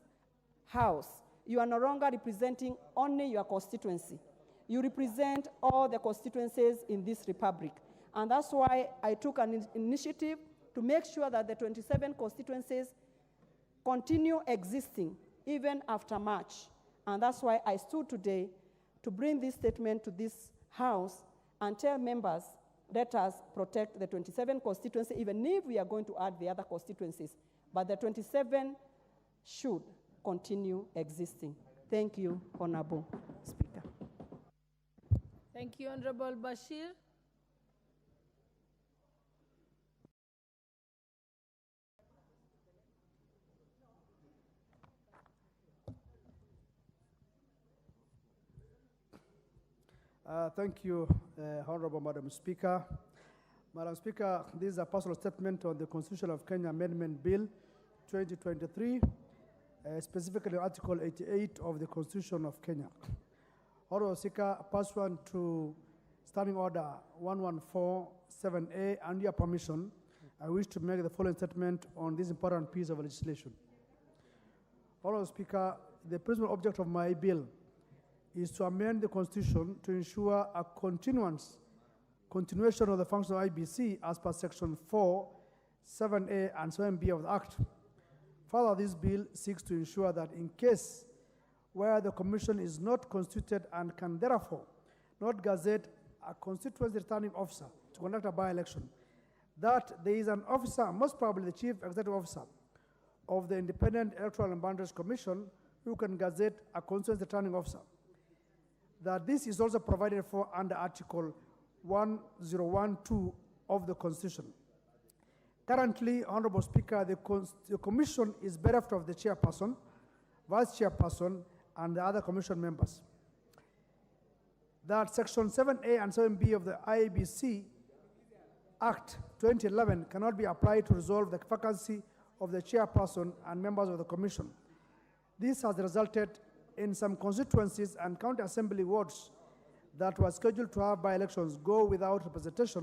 House, you are no longer representing only your constituency. You represent all the constituencies in this republic. And that's why I took an initiative to make sure that the 27 constituencies continue existing even after March. And that's why I stood today to bring this statement to this House and tell members, let us protect the 27 constituencies, even if we are going to add the other constituencies. But the 27 should continue existing. Thank you, Honorable Speaker. Thank you, Honorable Bashir. Thank you, Honorable Madam Speaker. Madam Speaker, this is a personal statement on the Constitution of Kenya Amendment Bill 2023, specifically Article 88 of the Constitution of Kenya. Honorable Speaker, pursuant to Standing Order 1147A, and your permission, I wish to make the following statement on this important piece of legislation. Honorable Speaker, the principal object of my bill is to amend the Constitution to ensure a continuation of the function of IBC as per Section 4, 7A, and 7B of the Act. Further, this bill seeks to ensure that in case where the Commission is not constituted and can therefore not gazette a constituency returning officer to conduct a by-election, that there is an officer, most probably the Chief Executive Officer of the Independent Electoral and Boundaries Commission, who can gazette a constituency returning officer. That this is also provided for under Article 1012 of the Constitution. Currently, Honorable Speaker, the Commission is bereft of the chairperson, vice chairperson, and the other Commission members. That Section 7A and 7B of the IABC Act 2011 cannot be applied to resolve the vacancy of the chairperson and members of the Commission. This has resulted in some constituencies and county assembly wards that were scheduled to have by-elections go without representation